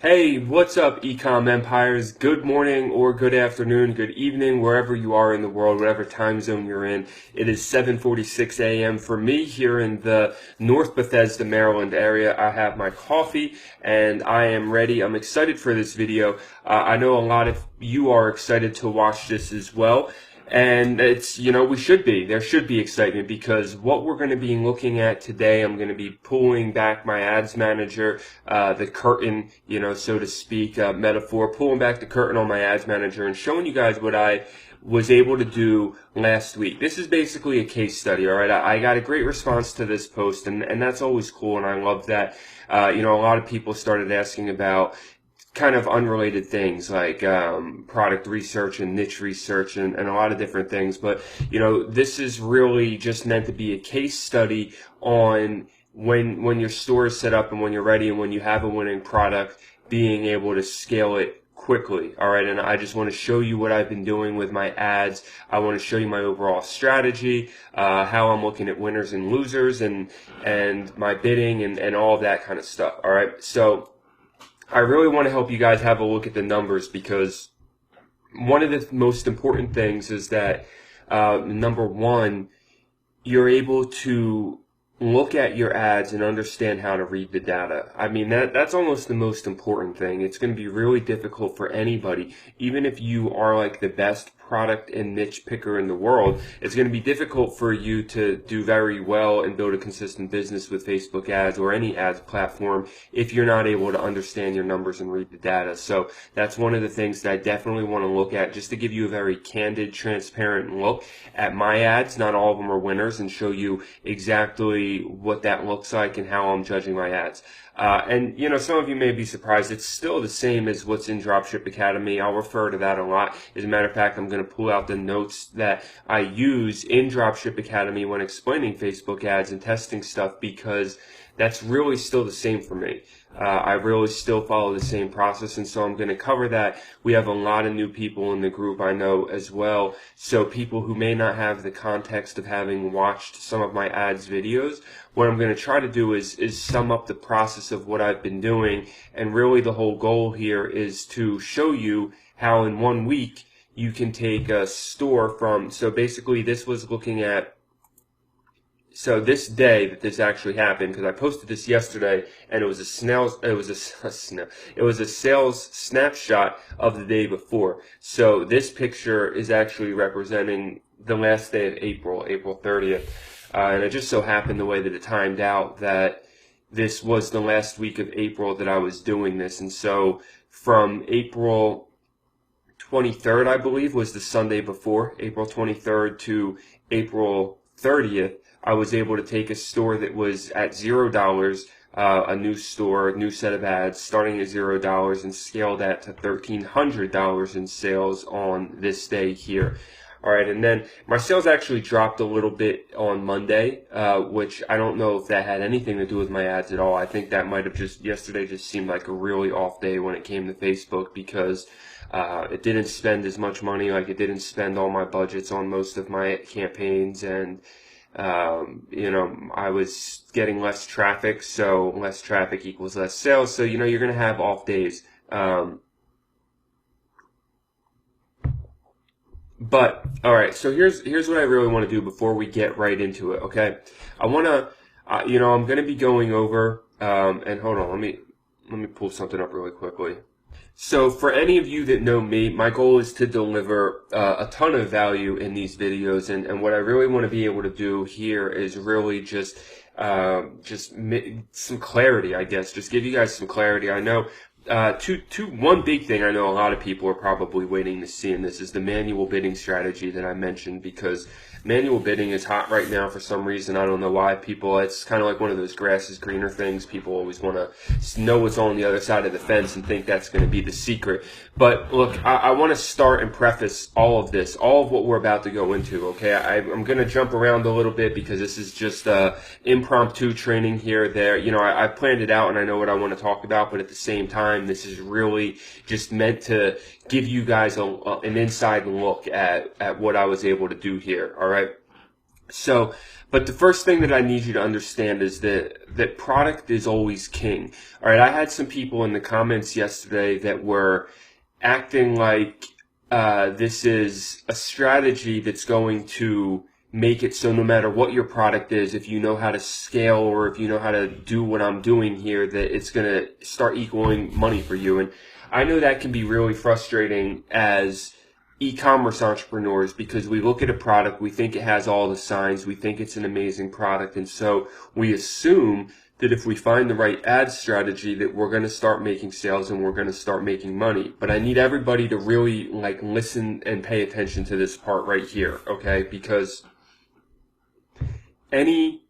Hey, what's up, Ecom Empires? Good morning or good afternoon, good evening, wherever you are in the world, whatever time zone you're in. It is 7:46 a.m. for me here in the North Bethesda, Maryland area. I have my coffee and I am ready. I'm excited for this video. I know a lot of you are excited to watch this as well. And we should be. There should be excitement because what we're going to be looking at today, I'm going to be pulling back my ads manager, the curtain, so to speak, metaphor, pulling back the curtain on my ads manager and showing you guys what I was able to do last week. This is basically a case study, all right? I got a great response to this post, and that's always cool, and I love that. A lot of people started asking about kind of unrelated things like product research and niche research and a lot of different things. But, this is really just meant to be a case study on when your store is set up and when you're ready and when you have a winning product, being able to scale it quickly. All right. And I just want to show you what I've been doing with my ads. I want to show you my overall strategy, how I'm looking at winners and losers and my bidding and all of that kind of stuff. All right. So I really want to help you guys have a look at the numbers because one of the most important things is that, number one, you're able to look at your ads and understand how to read the data. I mean, that's almost the most important thing. It's going to be really difficult for anybody, even if you are like the best product and niche picker in the world. It's going to be difficult for you to do very well and build a consistent business with Facebook ads or any ads platform if you're not able to understand your numbers and read the data. So that's one of the things that I definitely want to look at, just to give you a very candid, transparent look at my ads. Not all of them are winners, and show you exactly what that looks like and how I'm judging my ads. Some of you may be surprised. It's still the same as what's in Dropship Academy. I'll refer to that a lot. As a matter of fact, I'm going to pull out the notes that I use in Dropship Academy when explaining Facebook ads and testing stuff, because that's really still the same for me. I really still follow the same process, and so I'm going to cover that. We have a lot of new people in the group, I know, as well. So people who may not have the context of having watched some of my ads videos, what I'm going to try to do is sum up the process of what I've been doing, and really the whole goal here is to show you how in 1 week you can take a store from, so basically this was looking at, so this day that this actually happened, because I posted this yesterday, and it was a sales snapshot of the day before. So this picture is actually representing the last day of April 30th. And it just so happened, the way that it timed out, that this was the last week of April that I was doing this. And so from April 23rd, I believe, was the Sunday before, April 23rd to April 30th, I was able to take a store that was at $0, a new store, new set of ads starting at $0, and scale that to $1,300 in sales on this day here. All right, and then my sales actually dropped a little bit on Monday, which I don't know if that had anything to do with my ads at all. I think that might have yesterday just seemed like a really off day when it came to Facebook, because it didn't spend as much money, like it didn't spend all my budgets on most of my campaigns, and I was getting less traffic, so less traffic equals less sales. So, you're going to have off days. But all right, so here's what I really want to do before we get right into it. Okay, I want to, I'm going to be going over, and hold on, let me pull something up really quickly. So for any of you that know me, my goal is to deliver a ton of value in these videos, and what I really want to be able to do here is really just some clarity, I guess. Just give you guys some clarity. I know one big thing I know a lot of people are probably waiting to see in this is the manual bidding strategy that I mentioned, because manual bidding is hot right now for some reason. I don't know why. It's kind of like one of those grass is greener things. People always want to know what's on the other side of the fence and think that's going to be the secret. But look, I want to start and preface all of this, all of what we're about to go into, okay? I'm going to jump around a little bit because this is just impromptu training here, there. I planned it out and I know what I want to talk about, but at the same time, this is really just meant to give you guys an inside look at what I was able to do here, all right? So, but the first thing that I need you to understand is that product is always king. All right, I had some people in the comments yesterday that were acting like this is a strategy that's going to make it so no matter what your product is, if you know how to scale or if you know how to do what I'm doing here, that it's going to start equaling money for you. And I know that can be really frustrating as e-commerce entrepreneurs, because we look at a product, we think it has all the signs, we think it's an amazing product, and so we assume that if we find the right ad strategy that we're going to start making sales and we're going to start making money. But I need everybody to really listen and pay attention to this part right here, okay? Because any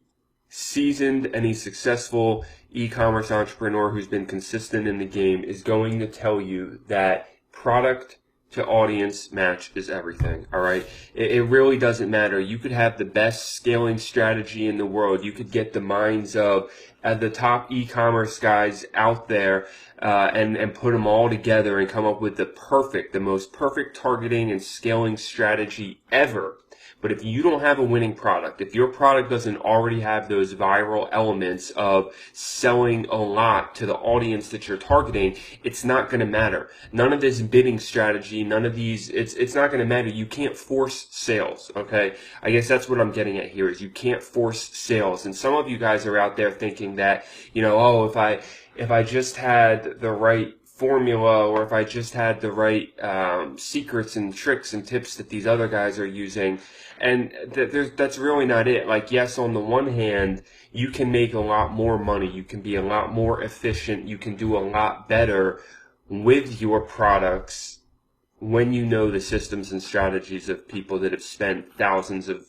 seasoned, any successful e-commerce entrepreneur who's been consistent in the game is going to tell you that product to audience match is everything, all right? It really doesn't matter. You could have the best scaling strategy in the world. You could get the minds of the top e-commerce guys out there and put them all together and come up with the most perfect targeting and scaling strategy ever. But if you don't have a winning product, if your product doesn't already have those viral elements of selling a lot to the audience that you're targeting, it's not going to matter. None of this bidding strategy, none of these, it's not going to matter. You can't force sales, okay? I guess that's what I'm getting at here, is you can't force sales. And some of you guys are out there thinking that, oh, if I just had the right formula, or if I just had the right secrets and tricks and tips that these other guys are using, and that's really not it. Yes, on the one hand, you can make a lot more money, you can be a lot more efficient, you can do a lot better with your products when you know the systems and strategies of people that have spent thousands of,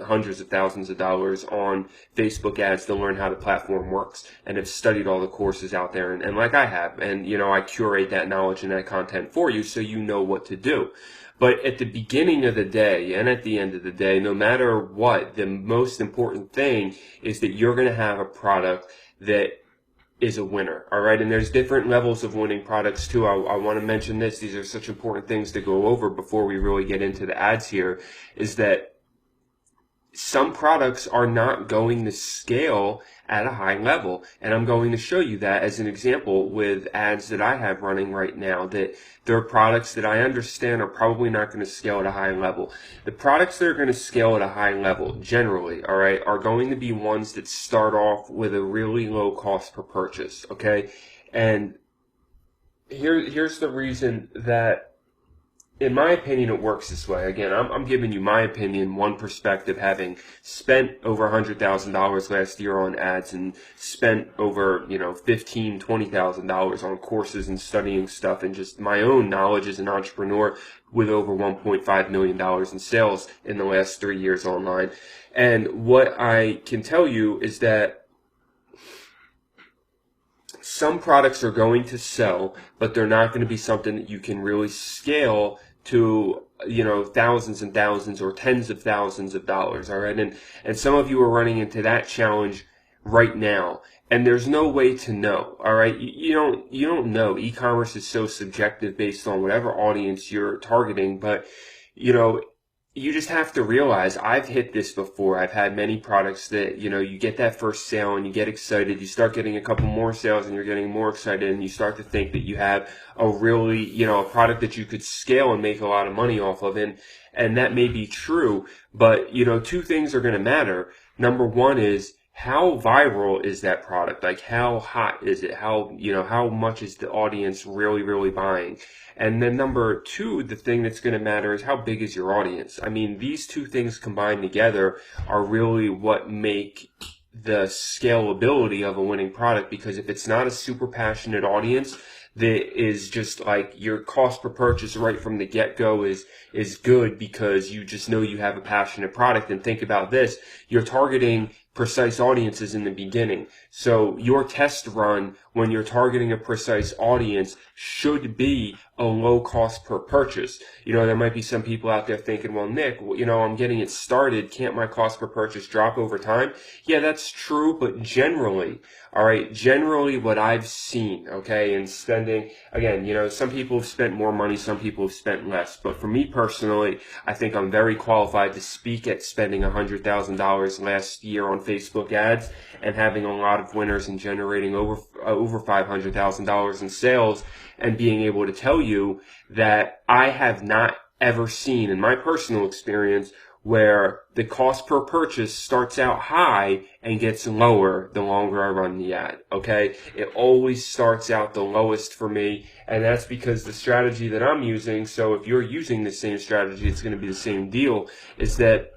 hundreds of thousands of dollars on Facebook ads to learn how the platform works and have studied all the courses out there, and like I have, and I curate that knowledge and that content for you so you know what to do. But at the beginning of the day and at the end of the day, no matter what, the most important thing is that you're going to have a product that is a winner, all right? And there's different levels of winning products too. I want to mention this. These are such important things to go over before we really get into the ads here, is that some products are not going to scale at a high level. And I'm going to show you that as an example with ads that I have running right now, that there are products that I understand are probably not going to scale at a high level. The products that are going to scale at a high level generally, all right, are going to be ones that start off with a really low cost per purchase, okay? And here's the reason that, in my opinion, it works this way. Again, I'm giving you my opinion, one perspective, having spent over $100,000 last year on ads and spent over, $15,000, $20,000 on courses and studying stuff, and just my own knowledge as an entrepreneur with over $1.5 million in sales in the last 3 years online. And what I can tell you is that some products are going to sell, but they're not going to be something that you can really scale to, thousands and thousands or tens of thousands of dollars, all right? And some of you are running into that challenge right now, and there's no way to know, all right? You don't know. E-commerce is so subjective based on whatever audience you're targeting, but, you just have to realize, I've hit this before. I've had many products that, you get that first sale and you get excited. You start getting a couple more sales and you're getting more excited, and you start to think that you have a really, a product that you could scale and make a lot of money off of. And that may be true, but, two things are going to matter. Number one is, how viral is that product? How hot is it? How much is the audience really, really buying? And then number two, the thing that's going to matter is, how big is your audience? I mean, these two things combined together are really what make the scalability of a winning product, because if it's not a super passionate audience that is just your cost per purchase right from the get-go is good because you just know you have a passionate product. And think about this, you're targeting precise audiences in the beginning. So your test run when you're targeting a precise audience should be a low cost per purchase. There might be some people out there thinking, well, Nick, I'm getting it started. Can't my cost per purchase drop over time? Yeah, that's true. But generally, All right, generally what I've seen, okay, in spending, again, some people have spent more money, some people have spent less, but for me personally, I think I'm very qualified to speak at spending $100,000 last year on Facebook ads and having a lot of winners and generating over $500,000 in sales, and being able to tell you that I have not ever seen in my personal experience where the cost per purchase starts out high and gets lower the longer I run the ad, okay? It always starts out the lowest for me, and that's because the strategy that I'm using, so if you're using the same strategy, it's going to be the same deal, is that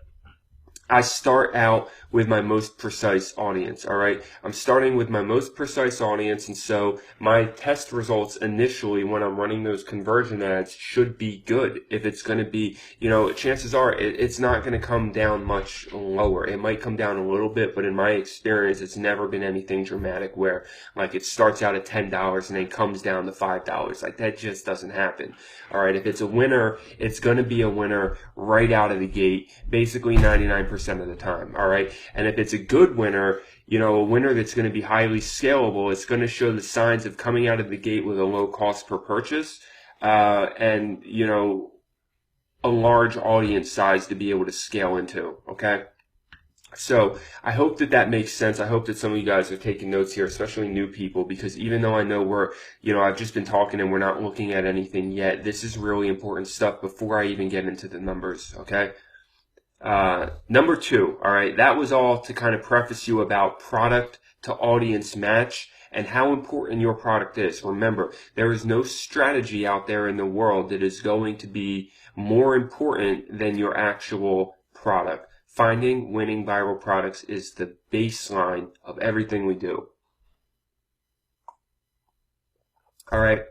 I start out with my most precise audience, all right? I'm starting with my most precise audience, and so my test results initially when I'm running those conversion ads should be good. If it's going to be, chances are it's not going to come down much lower. It might come down a little bit, but in my experience, it's never been anything dramatic where, like, it starts out at $10 and then comes down to $5. Like, that just doesn't happen, all right? If it's a winner, it's going to be a winner right out of the gate, basically 99% of the time, all right? And if it's a good winner, a winner that's going to be highly scalable, it's going to show the signs of coming out of the gate with a low cost per purchase, and, a large audience size to be able to scale into, okay? So I hope that makes sense. I hope that some of you guys are taking notes here, especially new people, because even though I know I've just been talking and we're not looking at anything yet, this is really important stuff before I even get into the numbers, okay? Number 2, all right, that was all to kind of preface you about product to audience match and how important your product is. Remember, there is no strategy out there in the world that is going to be more important than your actual product. Finding winning viral products is the baseline of everything we do. All right.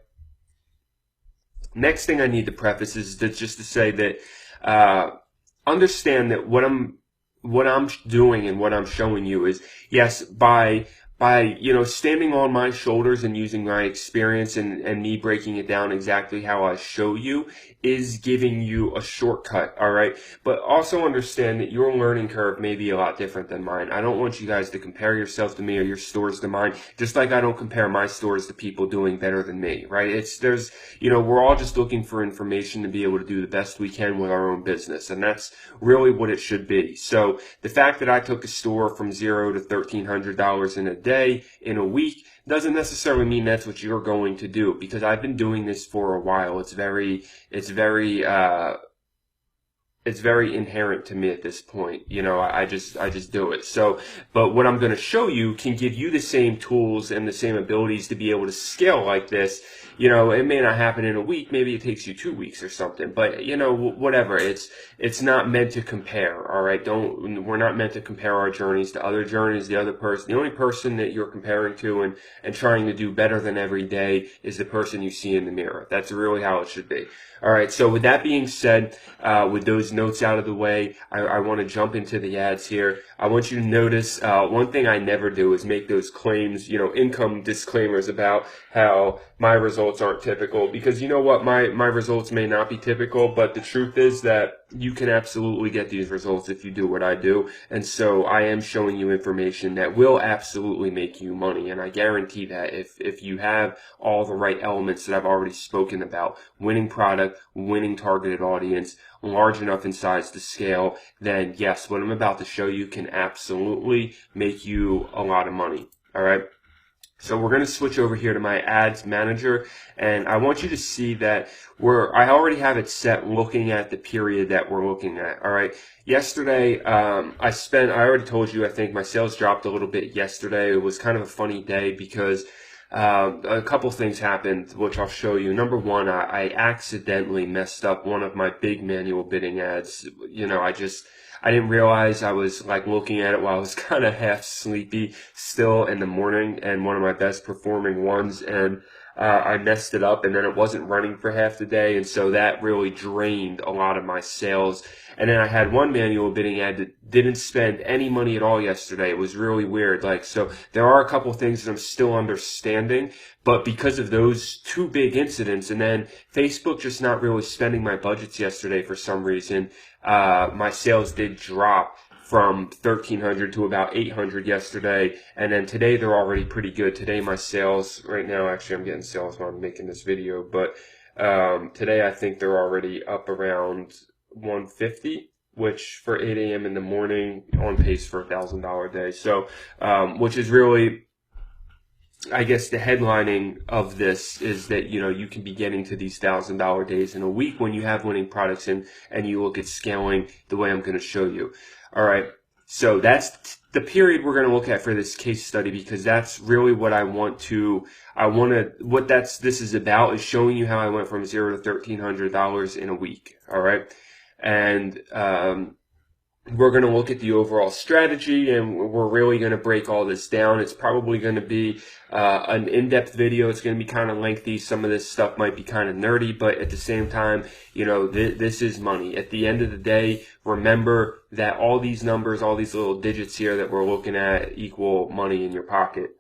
Next thing I need to preface is just to say that understand that what I'm doing and what I'm showing you is, yes, by standing on my shoulders and using my experience and me breaking it down exactly how I show you is giving you a shortcut, all right? But also understand that your learning curve may be a lot different than mine. I don't want you guys to compare yourself to me or your stores to mine, just like I don't compare my stores to people doing better than me, right? We're all just looking for information to be able to do the best we can with our own business, and that's really what it should be. So the fact that I took a store from $0 to $1,300 in a day, in a week, doesn't necessarily mean that's what you're going to do, because I've been doing this for a while. It's very inherent to me at this point. I just do it. So, but what I'm going to show you can give you the same tools and the same abilities to be able to scale like this. It may not happen in a week. Maybe it takes you 2 weeks or something, but whatever. It's not meant to compare. All right. We're not meant to compare our journeys to other journeys. The only person that you're comparing to and trying to do better than every day is the person you see in the mirror. That's really how it should be. All right. So with that being said, with those notes out of the way, I want to jump into the ads here. I want you to notice, one thing I never do is make those claims, income disclaimers about how my results aren't typical, because you know what, my results may not be typical, but the truth is that you can absolutely get these results if you do what I do. And so I am showing you information that will absolutely make you money, and I guarantee that if you have all the right elements that I've already spoken about: winning product, winning targeted audience, large enough in size to scale, then yes, what I'm about to show you can absolutely make you a lot of money. All right. So we're going to switch over here to my ads manager, and I want you to see that I already have it set looking at the period that we're looking at. All right. Yesterday, I already told you, I think my sales dropped a little bit yesterday. It was kind of a funny day because a couple things happened, which I'll show you. Number one, I accidentally messed up one of my big manual bidding ads. I didn't realize I was looking at it while I was kind of half sleepy still in the morning, and one of my best performing ones, and I messed it up, and then it wasn't running for half the day, and so that really drained a lot of my sales. And then I had one manual bidding ad that didn't spend any money at all yesterday. It was really weird. So there are a couple things that I'm still understanding, but because of those two big incidents, and then Facebook just not really spending my budgets yesterday for some reason, my sales did drop from 1,300 to about 800 yesterday, and then today they're already pretty good. Today my sales, right now actually I'm getting sales while I'm making this video, but today I think they're already up around 150, which for 8 a.m. in the morning, on pace for $1,000 day. So, which is really, I guess the headlining of this is that, you know, you can be getting to these $1,000 days in a week when you have winning products and you look at scaling the way I'm going to show you. All right. So that's the period we're going to look at for this case study, because that's really what this is about, is showing you how I went from $0 to $1,300 in a week. All right. And, we're going to look at the overall strategy, and we're really going to break all this down. It's probably going to be an in-depth video. It's going to be kind of lengthy. Some of this stuff might be kind of nerdy, but at the same time, you know, this is money. At the end of the day, remember that all these numbers, all these little digits here that we're looking at equal money in your pocket.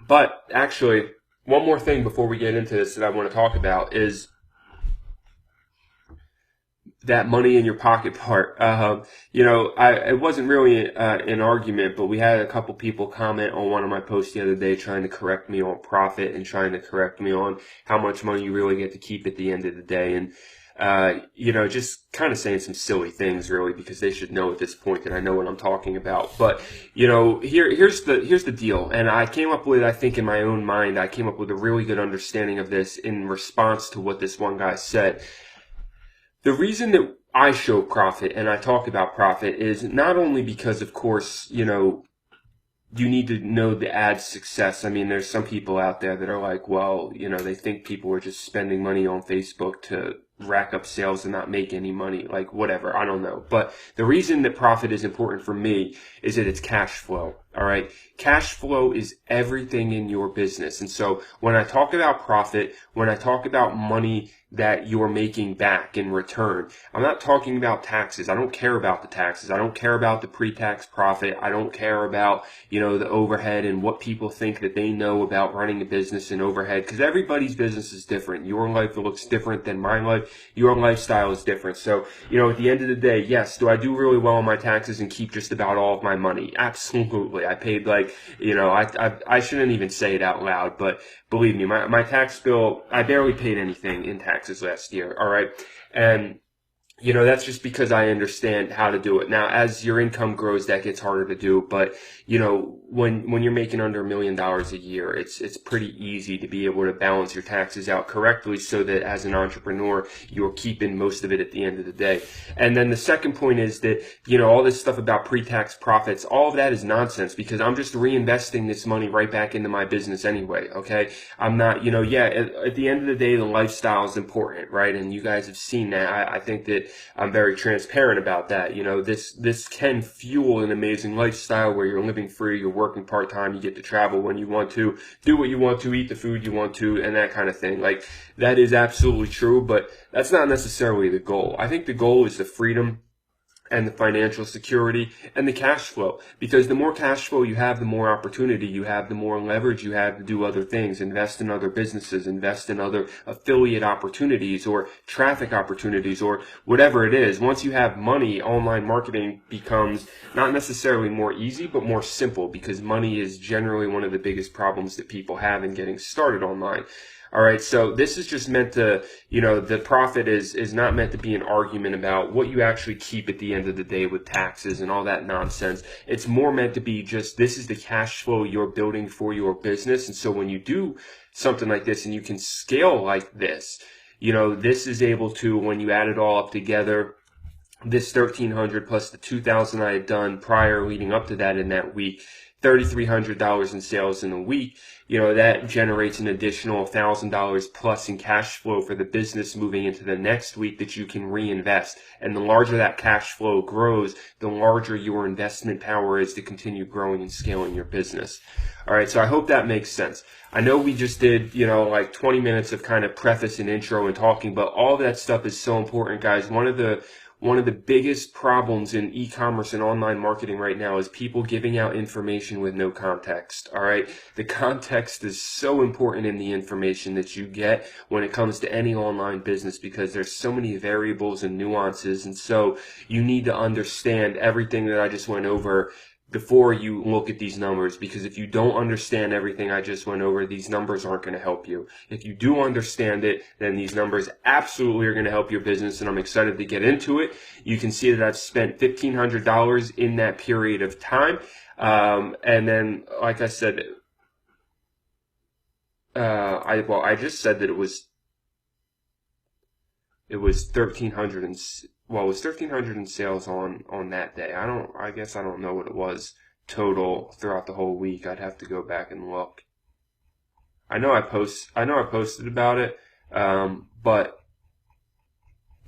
But actually, one more thing before we get into this that I want to talk about is that money in your pocket part. You know, it wasn't really an argument, but we had a couple people comment on one of my posts the other day trying to correct me on profit and trying to correct me on how much money you really get to keep at the end of the day. And, you know, just kind of saying some silly things really, because they should know at this point that I know what I'm talking about. But, you know, here's the deal. And I came up with, I think in my own mind, I came up with a really good understanding of this in response to what this one guy said. The reason that I show profit and I talk about profit is not only because, of course, you know, you need to know the ad success. I mean, there's some people out there that are like, well, you know, they think people are just spending money on Facebook to rack up sales and not make any money, like whatever, I don't know. But the reason that profit is important for me is that it's cash flow. All right. Cash flow is everything in your business. And so when I talk about profit, when I talk about money that you're making back in return, I'm not talking about taxes. I don't care about the taxes. I don't care about the pre-tax profit. I don't care about, you know, the overhead and what people think that they know about running a business and overhead, because everybody's business is different. Your life looks different than my life. Your lifestyle is different. So, you know, at the end of the day, yes, do I do really well on my taxes and keep just about all of my money? Absolutely. I paid, like, you know, I shouldn't even say it out loud, but believe me, my tax bill, I barely paid anything in taxes last year. All right. And, you know, that's just because I understand how to do it. Now, as your income grows, that gets harder to do. But, you know, when you're making under $1 million a year, it's pretty easy to be able to balance your taxes out correctly so that as an entrepreneur, you're keeping most of it at the end of the day. And then the second point is that, you know, all this stuff about pre-tax profits, all of that is nonsense, because I'm just reinvesting this money right back into my business anyway. Okay. I'm not, you know, yeah, at the end of the day, the lifestyle is important, right? And you guys have seen that. I think that I'm very transparent about that. You know, this can fuel an amazing lifestyle where you're living free, you're working part-time, you get to travel when you want to, do what you want to, eat the food you want to, and that kind of thing. Like, that is absolutely true, but that's not necessarily the goal. I think the goal is the freedom and the financial security and the cash flow, because the more cash flow you have, the more opportunity you have, the more leverage you have to do other things, invest in other businesses, invest in other affiliate opportunities or traffic opportunities or whatever it is. Once you have money, online marketing becomes not necessarily more easy, but more simple, because money is generally one of the biggest problems that people have in getting started online. All right, so this is just meant to, you know, the profit is not meant to be an argument about what you actually keep at the end of the day with taxes and all that nonsense. It's more meant to be just, this is the cash flow you're building for your business. And so when you do something like this and you can scale like this, you know, this is able to, when you add it all up together, this 1,300 plus the 2,000 I had done prior leading up to that in that week, $3,300 in sales in a week, you know, that generates an additional $1,000 plus in cash flow for the business moving into the next week that you can reinvest. And the larger that cash flow grows, the larger your investment power is to continue growing and scaling your business. All right, so I hope that makes sense. I know we just did, you know, like 20 minutes of kind of preface and intro and talking, but all that stuff is so important, guys. One of the one of the biggest problems in e-commerce and online marketing right now is people giving out information with no context. All right. The context is so important in the information that you get when it comes to any online business, because there's so many variables and nuances. And so you need to understand everything that I just went over before you look at these numbers, because if you don't understand everything I just went over, these numbers aren't going to help you. If you do understand it, then these numbers absolutely are going to help your business, and I'm excited to get into it. You can see that I've spent $1,500 in that period of time. And then, like I said, I just said that it was 1,300 and well, it was 1,300 in sales on that day. I guess I don't know what it was total throughout the whole week. I'd have to go back and look. I know I posted about it, but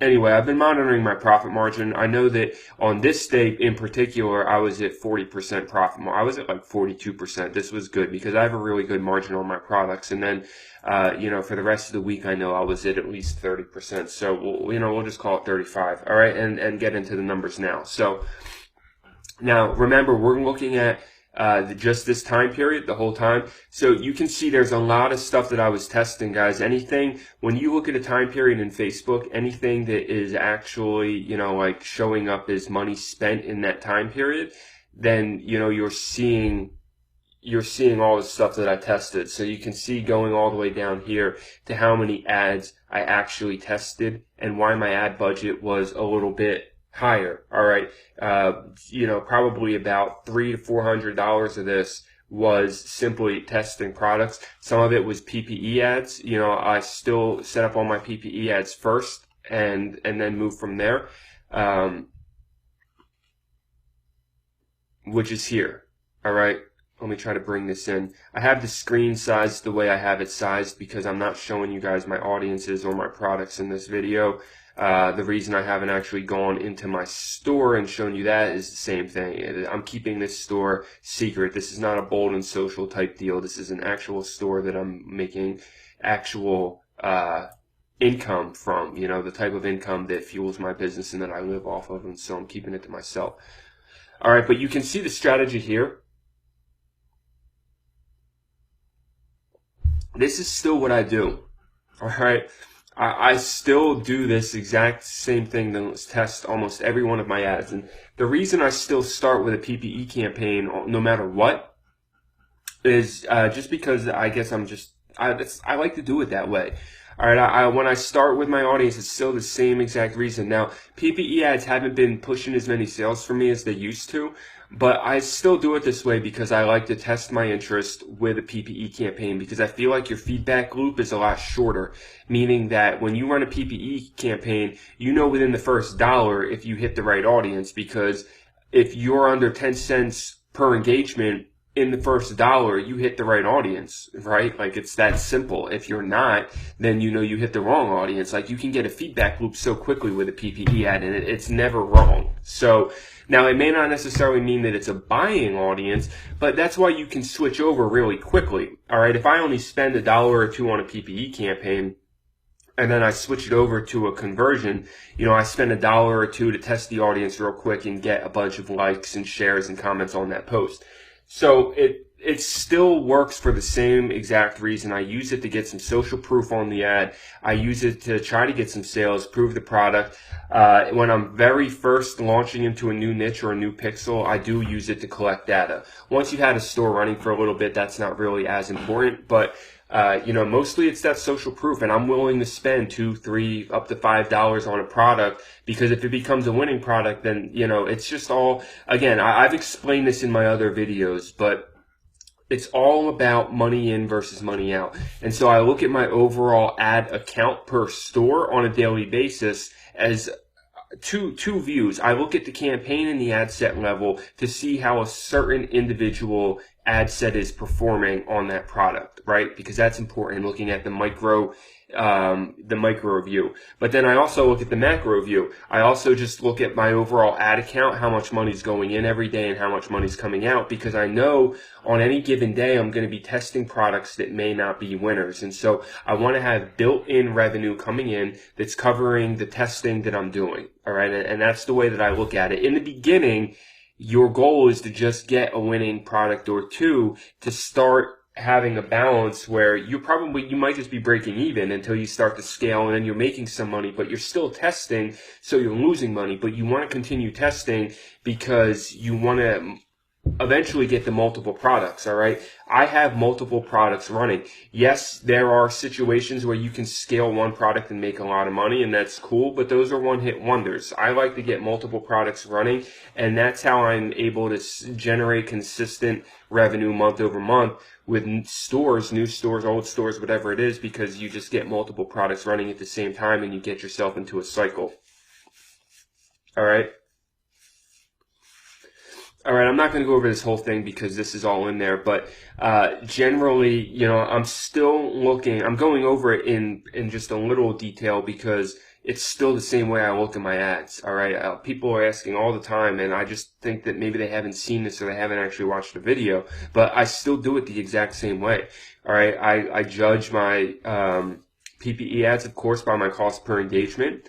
anyway, I've been monitoring my profit margin. I know that on this day in particular, I was at 40% profit margin. I was at like 42%. This was good because I have a really good margin on my products. And then, for the rest of the week, I know I was at least 30%. So we'll just call it 35. All right. And get into the numbers now. So now remember, we're looking at just this time period the whole time. So you can see there's a lot of stuff that I was testing, guys. Anything, when you look at a time period in Facebook, anything that is actually, like showing up as money spent in that time period, then, you're seeing all the stuff that I tested. So you can see going all the way down here to how many ads I actually tested and why my ad budget was a little bit higher. All right. Probably about $300 to $400 of this was simply testing products. Some of it was PPE ads. I still set up all my PPE ads first and then move from there. Which is here. All right. Let me try to bring this in. I have the screen sized the way I have it sized because I'm not showing you guys my audiences or my products in this video. The reason I haven't actually gone into my store and shown you that is the same thing. I'm keeping this store secret. This is not a bold and social type deal. This is an actual store that I'm making actual income from, the type of income that fuels my business and that I live off of, and so I'm keeping it to myself. All right, but you can see the strategy here. This is still what I do. All right. I still do this exact same thing that test almost every one of my ads. And the reason I still start with a PPE campaign, no matter what, is just because I guess I like to do it that way. All right, when I start with my audience, it's still the same exact reason. Now, PPE ads haven't been pushing as many sales for me as they used to, but I still do it this way because I like to test my interest with a PPE campaign, because I feel like your feedback loop is a lot shorter, meaning that when you run a PPE campaign, within the first dollar if you hit the right audience, because if you're under 10 cents per engagement, in the first dollar, you hit the right audience, right? Like, it's that simple. If you're not, then you hit the wrong audience. Like, you can get a feedback loop so quickly with a PPE ad, and it's never wrong. So now it may not necessarily mean that it's a buying audience, but that's why you can switch over really quickly. All right, if I only spend $1 or $2 on a PPE campaign, and then I switch it over to a conversion, I spend $1 or $2 to test the audience real quick and get a bunch of likes and shares and comments on that post. So it still works for the same exact reason. I use it to get some social proof on the ad. I use it to try to get some sales, prove the product. When I'm very first launching into a new niche or a new pixel, I do use it to collect data. Once you had a store running for a little bit, that's not really as important, but mostly it's that social proof, and I'm willing to spend $2, $3, up to $5 on a product, because if it becomes a winning product, then, it's just all, again, I've explained this in my other videos, but it's all about money in versus money out. And so I look at my overall ad account per store on a daily basis as two views. I look at the campaign and the ad set level to see how a certain individual ad set is performing on that product, right? Because that's important, looking at the micro view. But then I also look at the macro view. I also just look at my overall ad account, how much money's going in every day and how much money's coming out, because I know on any given day I'm going to be testing products that may not be winners. And so I want to have built-in revenue coming in that's covering the testing that I'm doing. All right. And that's the way that I look at it. In the beginning, your goal is to just get a winning product or two to start having a balance where you might just be breaking even until you start to scale, and then you're making some money, but you're still testing, so you're losing money. But you want to continue testing because you want to eventually get the multiple products. All right. I have multiple products running. Yes, there are situations where you can scale one product and make a lot of money, and that's cool, but those are one-hit wonders. I like to get multiple products running, and that's how I'm able to generate consistent revenue month over month with stores, new stores, old stores, whatever it is, because you just get multiple products running at the same time and you get yourself into a cycle. All right. All right, I'm not going to go over this whole thing because this is all in there, but generally, I'm going over it in just a little detail because it's still the same way I look at my ads. All right, people are asking all the time, and I just think that maybe they haven't seen this or they haven't actually watched the video, but I still do it the exact same way. All right, I judge my PPE ads, of course, by my cost per engagement.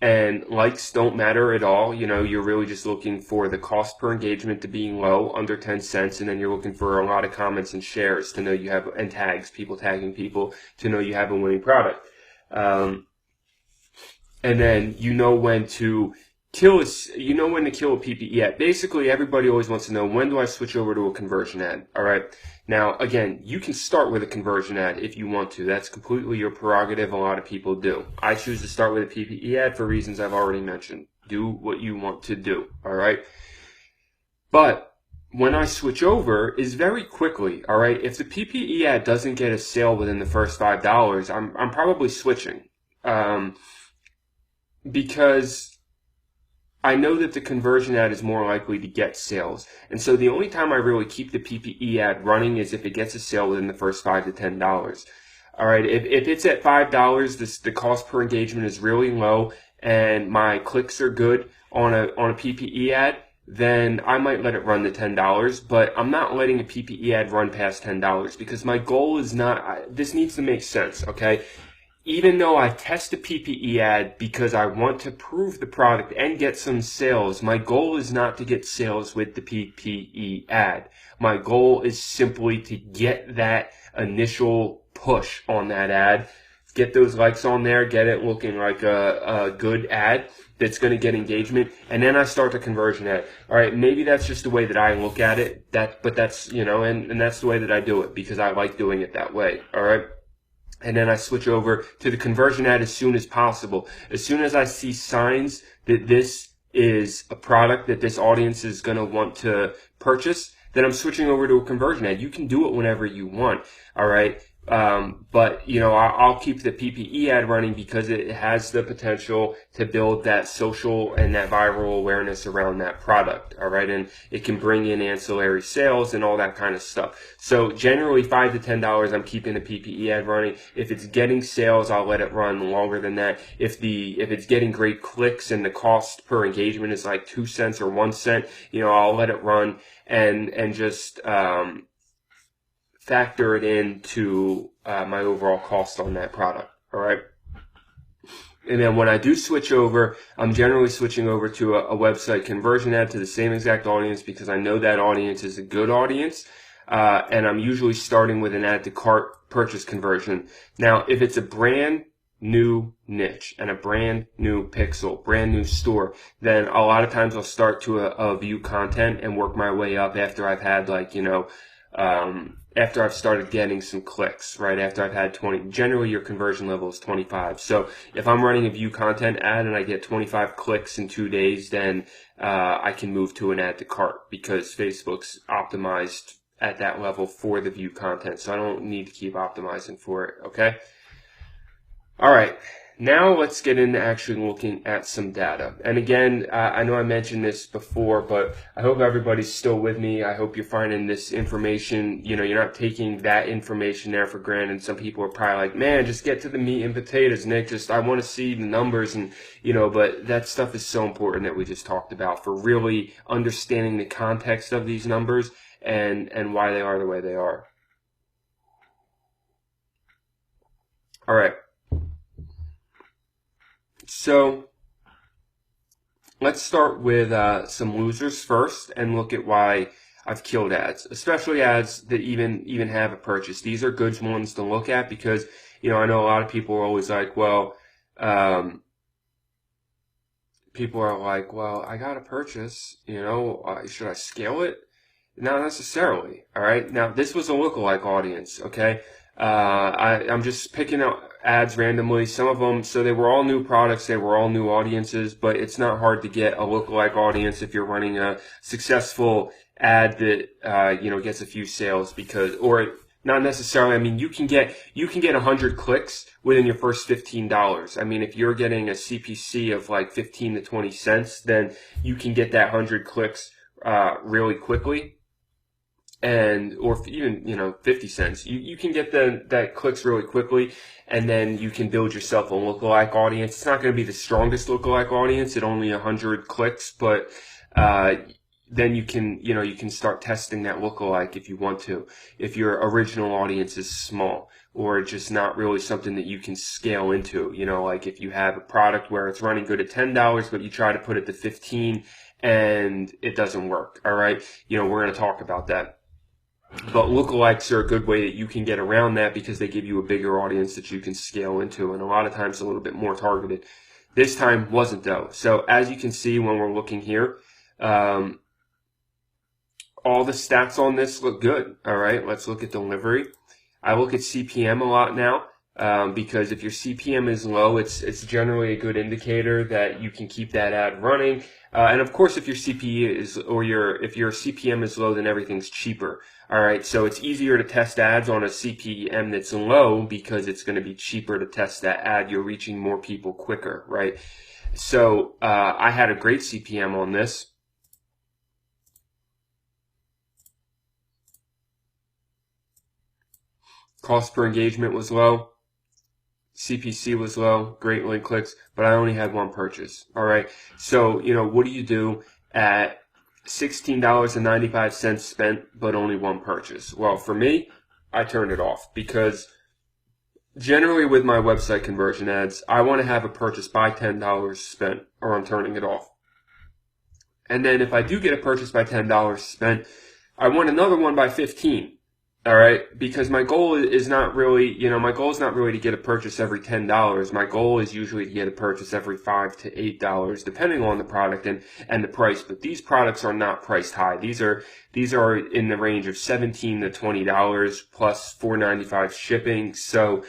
And likes don't matter at all. You're really just looking for the cost per engagement to being low, under 10 cents, and then you're looking for a lot of comments and shares to know you have, and tags, people tagging people to know you have a winning product. And then when to kill a PPE ad. Basically, everybody always wants to know, when do I switch over to a conversion ad? All right. Now, again, you can start with a conversion ad if you want to. That's completely your prerogative. A lot of people do. I choose to start with a PPE ad for reasons I've already mentioned. Do what you want to do. All right. But when I switch over is very quickly. All right. If the PPE ad doesn't get a sale within the first $5, I'm probably switching. Because I know that the conversion ad is more likely to get sales. And so the only time I really keep the PPE ad running is if it gets a sale within the first $5 to $10. All right. If it's at $5, the cost per engagement is really low and my clicks are good on a PPE ad, then I might let it run to $10, but I'm not letting a PPE ad run past $10 because my goal is not, this needs to make sense. Okay. Even though I test a PPE ad because I want to prove the product and get some sales, my goal is not to get sales with the PPE ad. My goal is simply to get that initial push on that ad, get those likes on there, get it looking like a good ad that's going to get engagement, and then I start the conversion ad. All right, maybe that's just the way that I look at it, but that's, and that's the way that I do it because I like doing it that way. All right. And then I switch over to the conversion ad as soon as possible. As soon as I see signs that this is a product that this audience is going to want to purchase, then I'm switching over to a conversion ad. You can do it whenever you want. All right. But I'll keep the PPE ad running because it has the potential to build that social and that viral awareness around that product. All right. And it can bring in ancillary sales and all that kind of stuff. So generally $5 to $10, I'm keeping the PPE ad running. If it's getting sales, I'll let it run longer than that. If it's getting great clicks and the cost per engagement is like 2 cents or 1 cent, I'll let it run and just, factor it into my overall cost on that product. All right. And then when I do switch over, I'm generally switching over to a website conversion ad to the same exact audience because I know that audience is a good audience. And I'm usually starting with an add to cart purchase conversion. Now, if it's a brand new niche and a brand new pixel, brand new store, then a lot of times I'll start to a view content and work my way up after I've had after I've started getting some clicks, right? After I've had 20, generally your conversion level is 25. So if I'm running a view content ad and I get 25 clicks in 2 days, then I can move to an add to cart because Facebook's optimized at that level for the view content. So I don't need to keep optimizing for it, okay? All right. Now let's get into actually looking at some data. And again, I know I mentioned this before, but I hope everybody's still with me. I hope you're finding this information, you're not taking that information there for granted. Some people are probably like, man, just get to the meat and potatoes, Nick. I want to see the numbers and, but that stuff is so important that we just talked about for really understanding the context of these numbers and why they are the way they are. All right. So let's start with some losers first and look at why I've killed ads, especially ads that even have a purchase. These are good ones to look at because, I know a lot of people are always like, well, I got a purchase, should I scale it? Not necessarily. All right. Now, this was a lookalike audience. Okay. I'm just picking out ads randomly. Some of them, so they were all new products. They were all new audiences, but it's not hard to get a lookalike audience if you're running a successful ad that, gets a few sales or not necessarily. I mean, you can get 100 clicks within your first $15. I mean, if you're getting a CPC of like 15 to 20 cents, then you can get that 100 clicks, really quickly. Or even 50 cents, you can get that clicks really quickly, and then you can build yourself a lookalike audience. It's not going to be the strongest lookalike audience at only 100 clicks, but then you can start testing that lookalike if you want to, if your original audience is small or just not really something that you can scale into. Like if you have a product where it's running good at $10, but you try to put it to 15 and it doesn't work. All right, we're going to talk about that. But lookalikes are a good way that you can get around that because they give you a bigger audience that you can scale into, and a lot of times a little bit more targeted. This time wasn't though. So as you can see when we're looking here, all the stats on this look good. All right, let's look at delivery. I look at CPM a lot now. Because if your CPM is low, it's generally a good indicator that you can keep that ad running. And of course, if your if your CPM is low, then everything's cheaper. All right, so it's easier to test ads on a CPM that's low because it's going to be cheaper to test that ad. You're reaching more people quicker, right? So I had a great CPM on this. Cost per engagement was low. CPC was low, great link clicks, but I only had one purchase. All right. So, what do you do at $16.95 spent, but only one purchase? Well, for me, I turned it off because generally with my website conversion ads, I want to have a purchase by $10 spent or I'm turning it off. And then if I do get a purchase by $10 spent, I want another one by 15. All right, because my goal is not really, to get a purchase every $10. My goal is usually to get a purchase every $5 to $8, depending on the product and the price. But these products are not priced high. These are in the range of $17 to $20 plus $4.95 shipping. So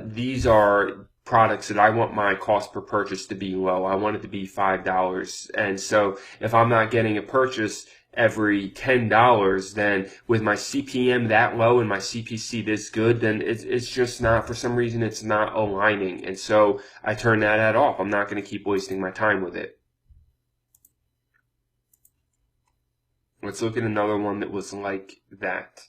these are products that I want my cost per purchase to be low. I want it to be $5. And so if I'm not getting a purchase every $10, then with my CPM that low and my CPC this good, then it's just not, for some reason, it's not aligning. And so I turn that ad off. I'm not going to keep wasting my time with it. Let's look at another one that was like that.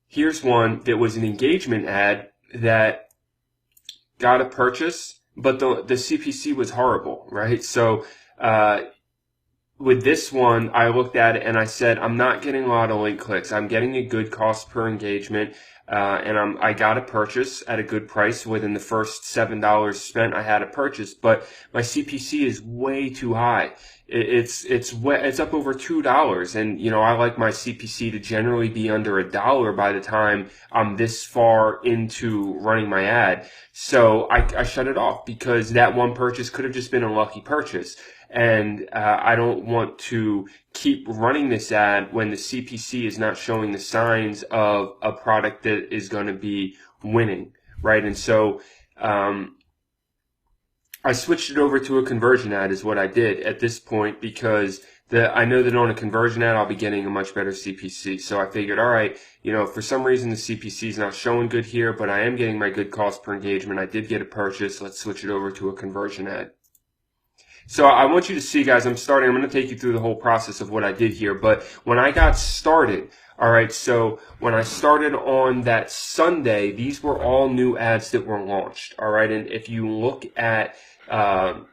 Here's one that was an engagement ad that got a purchase, but the CPC was horrible, right? So, with this one, I looked at it and I said, I'm not getting a lot of link clicks. I'm getting a good cost per engagement, and I got a purchase at a good price. Within the first $7 spent, I had a purchase, but my CPC is way too high. It's up over $2, and I like my CPC to generally be under $1 by the time I'm this far into running my ad. So I shut it off because that one purchase could have just been a lucky purchase. And I don't want to keep running this ad when the CPC is not showing the signs of a product that is going to be winning, right? And so I switched it over to a conversion ad is what I did at this point because I know that on a conversion ad, I'll be getting a much better CPC. So I figured, all right, for some reason the CPC is not showing good here, but I am getting my good cost per engagement. I did get a purchase. Let's switch it over to a conversion ad. So I want you to see, guys, I'm going to take you through the whole process of what I did here. But when I got started, all right, so when I started on that Sunday, these were all new ads that were launched, all right? And if you look at, I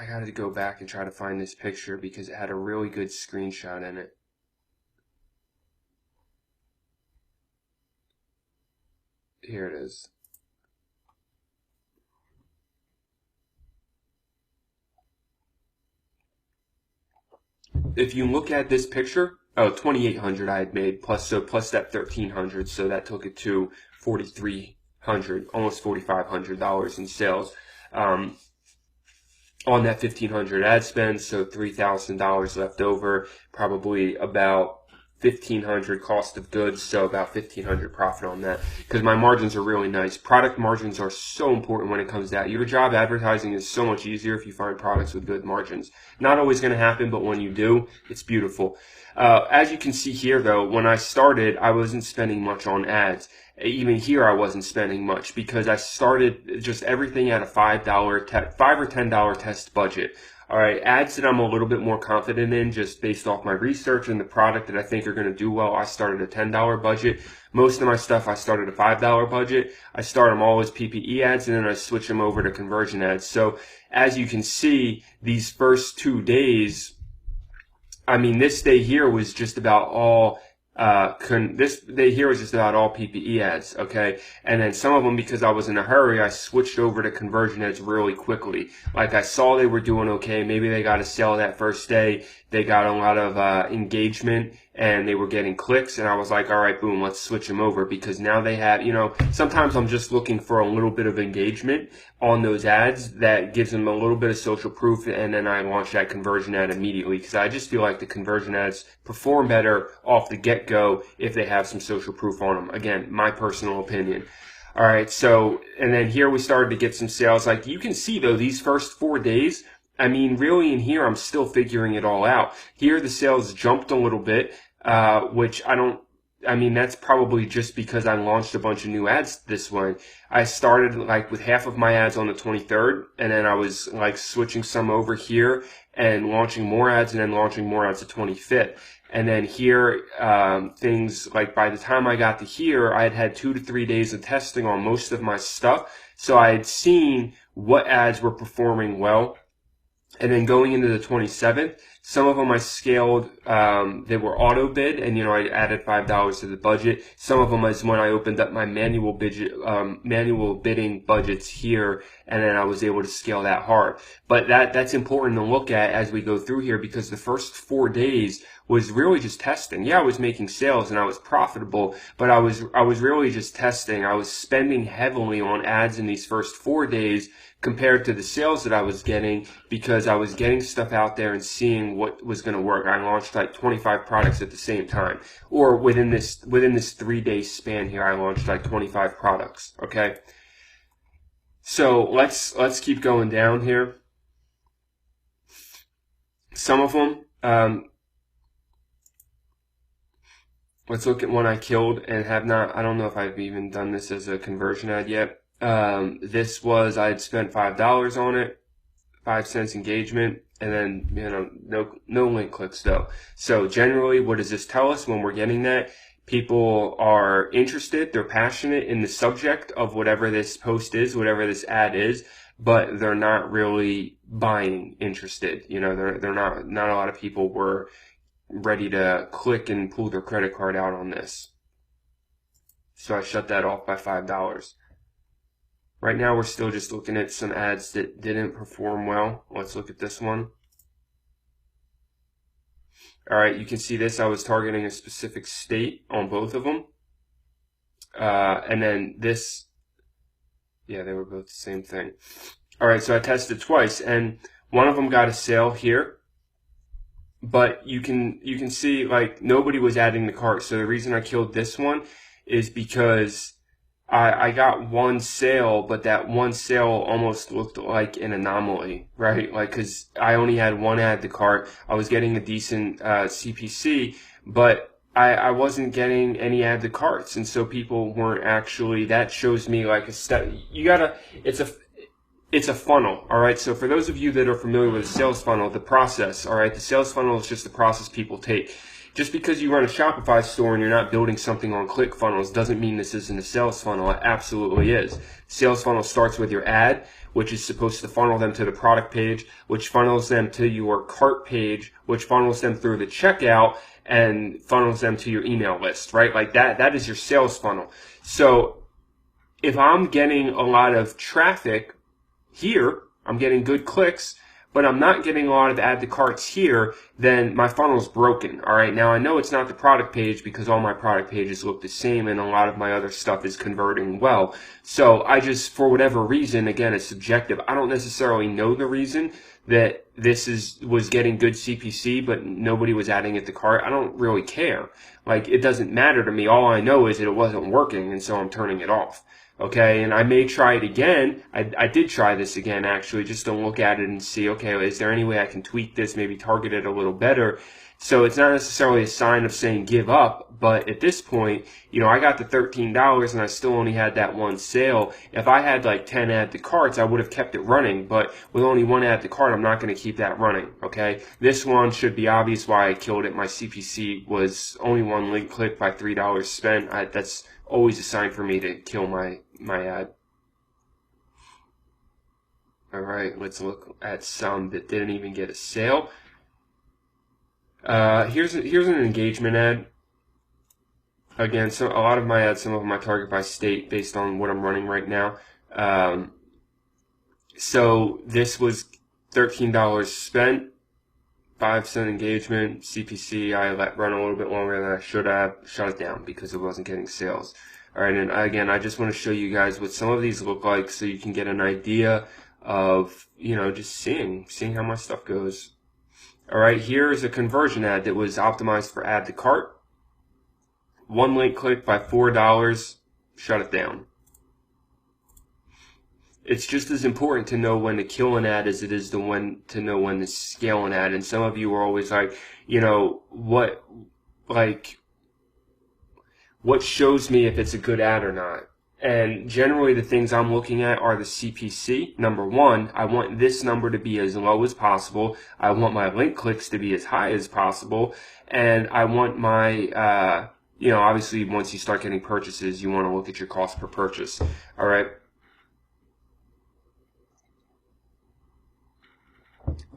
got to go back and try to find this picture because it had a really good screenshot in it. Here it is. If you look at this picture, 2,800 I had made plus that 1,300, so that took it to 4,300, almost $4,500 in sales. On that 1,500 ad spend, so $3,000 left over, probably about 1,500 cost of goods, so about 1,500 profit on that, because my margins are really nice. Product margins are so important when it comes to that. Your job advertising is so much easier if you find products with good margins. Not always going to happen, but when you do, it's beautiful. As you can see here, though, when I started, I wasn't spending much on ads. Even here, I wasn't spending much because I started just everything at a $5 or $10 test budget. All right, ads that I'm a little bit more confident in just based off my research and the product that I think are going to do well, I started a $10 budget. Most of my stuff, I started a $5 budget. I start them all as PPE ads, and then I switch them over to conversion ads. So as you can see, these first 2 days, this day here was just about all this day here was just about all PPE ads, okay? And then some of them, because I was in a hurry, I switched over to conversion ads really quickly. Like I saw they were doing okay. Maybe they got a sale that first day. They got a lot of engagement and they were getting clicks. And I was like, all right, boom, let's switch them over because now they have, sometimes I'm just looking for a little bit of engagement on those ads that gives them a little bit of social proof, and then I launch that conversion ad immediately because I just feel like the conversion ads perform better off the get-go if they have some social proof on them. Again, my personal opinion. All right, so, and then here we started to get some sales. Like you can see though, these first 4 days, really in here, I'm still figuring it all out. Here the sales jumped a little bit, which that's probably just because I launched a bunch of new ads this one. I started like with half of my ads on the 23rd, and then I was like switching some over here and launching more ads and then launching more ads the 25th. And then here, things like by the time I got to here, I had had 2 to 3 days of testing on most of my stuff. So I had seen what ads were performing well. And then going into the 27th, some of them I scaled, they were auto bid, and I added $5 to the budget. Some of them is when I opened up my manual bidding budgets here, and then I was able to scale that hard. But that's important to look at as we go through here because the first 4 days was really just testing. Yeah, I was making sales and I was profitable, but I was really just testing. I was spending heavily on ads in these first 4 days compared to the sales that I was getting because I was getting stuff out there and seeing what was going to work. I launched like 25 products at the same time, or within this 3 day span here, I launched like 25 products. Okay. So let's keep going down here. Some of them, let's look at one I killed and have not, I don't know if I've even done this as a conversion ad yet. This was, I had spent $5 on it, 5 cents engagement, and then, no link clicks though. So generally, what does this tell us when we're getting that? People are interested, they're passionate in the subject of whatever this post is, whatever this ad is, but they're not really buying interested. They're not a lot of people were ready to click and pull their credit card out on this. So I shut that off by $5. Right now, we're still just looking at some ads that didn't perform well. Let's look at this one. All right, you can see this. I was targeting a specific state on both of them. And then this, yeah, they were both the same thing. All right, so I tested twice, and one of them got a sale here. But you can see, like, nobody was adding the cart. So the reason I killed this one is because I got one sale, but that one sale almost looked like an anomaly, right? Like, cause I only had one add to cart. I was getting a decent, CPC, but I wasn't getting any add to carts. And so people weren't actually, that shows me like a step, it's a funnel, all right? So for those of you that are familiar with a sales funnel, the process, all right? The sales funnel is just the process people take. Just because you run a Shopify store and you're not building something on ClickFunnels doesn't mean this isn't a sales funnel. It absolutely is. Sales funnel starts with your ad, which is supposed to funnel them to the product page, which funnels them to your cart page, which funnels them through the checkout, and funnels them to your email list, right? Like that is your sales funnel. So if I'm getting a lot of traffic here, I'm getting good clicks, but I'm not getting a lot of add to carts here, then my funnel's broken. All right. Now I know it's not the product page because all my product pages look the same and a lot of my other stuff is converting well. So I just, for whatever reason, again, it's subjective. I don't necessarily know the reason that this was getting good CPC, but nobody was adding it to cart. I don't really care. Like, it doesn't matter to me. All I know is that it wasn't working, and so I'm turning it off. Okay, and I may try it again. I did try this again, actually, just to look at it and see, okay, is there any way I can tweak this, maybe target it a little better? So it's not necessarily a sign of saying give up, but at this point, I got the $13 and I still only had that one sale. If I had like 10 add to carts, I would have kept it running, but with only one add to cart, I'm not going to keep that running, okay? This one should be obvious why I killed it. My CPC was only one link click by $3 spent. That's always a sign for me to kill my ad. All right, let's look at some that didn't even get a sale. Here's an engagement ad. Again, so a lot of my ads, some of them I target by state based on what I'm running right now. So this was $13 spent, 5-cent engagement, CPC. I let run a little bit longer than I should have. Shut it down because it wasn't getting sales. All right, and again, I just want to show you guys what some of these look like so you can get an idea of, just seeing how my stuff goes. All right, here is a conversion ad that was optimized for add to cart. One link click by $4, shut it down. It's just as important to know when to kill an ad as it is to know when to scale an ad. And some of you are always like, what shows me if it's a good ad or not? And generally the things I'm looking at are the CPC. Number one, I want this number to be as low as possible. I want my link clicks to be as high as possible. And I want my, obviously once you start getting purchases, you want to look at your cost per purchase. All right.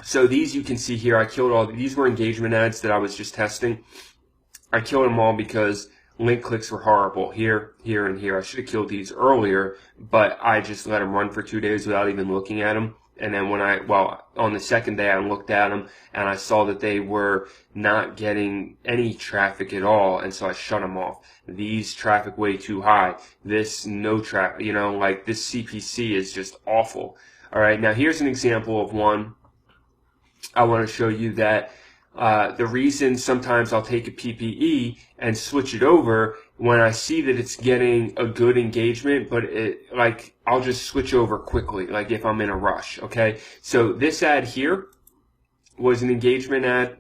So these you can see here, I killed these were engagement ads that I was just testing. I killed them all because link clicks were horrible here, here, and here. I should have killed these earlier, but I just let them run for 2 days without even looking at them. And then on the second day I looked at them and I saw that they were not getting any traffic at all, and so I shut them off. These traffic way too high. This no traffic, this CPC is just awful. All right, now here's an example of one. I want to show you that the reason sometimes I'll take a PPE and switch it over when I see that it's getting a good engagement, but I'll just switch over quickly, like if I'm in a rush, okay? So this ad here was an engagement ad,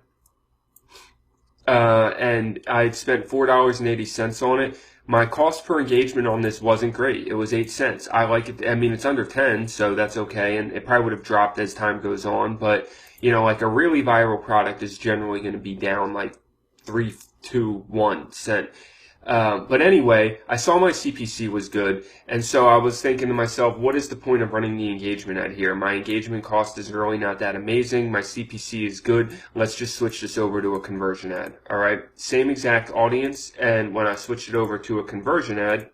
and I had spent $4.80 on it. My cost per engagement on this wasn't great. It was 8 cents. I like it. I mean, it's under 10, so that's okay, and it probably would have dropped as time goes on, but like a really viral product is generally going to be down like 3 to 1 cent. But anyway, I saw my CPC was good, and so I was thinking to myself, what is the point of running the engagement ad here? My engagement cost is really not that amazing. My CPC is good. Let's just switch this over to a conversion ad. All right, same exact audience, and when I switched it over to a conversion ad,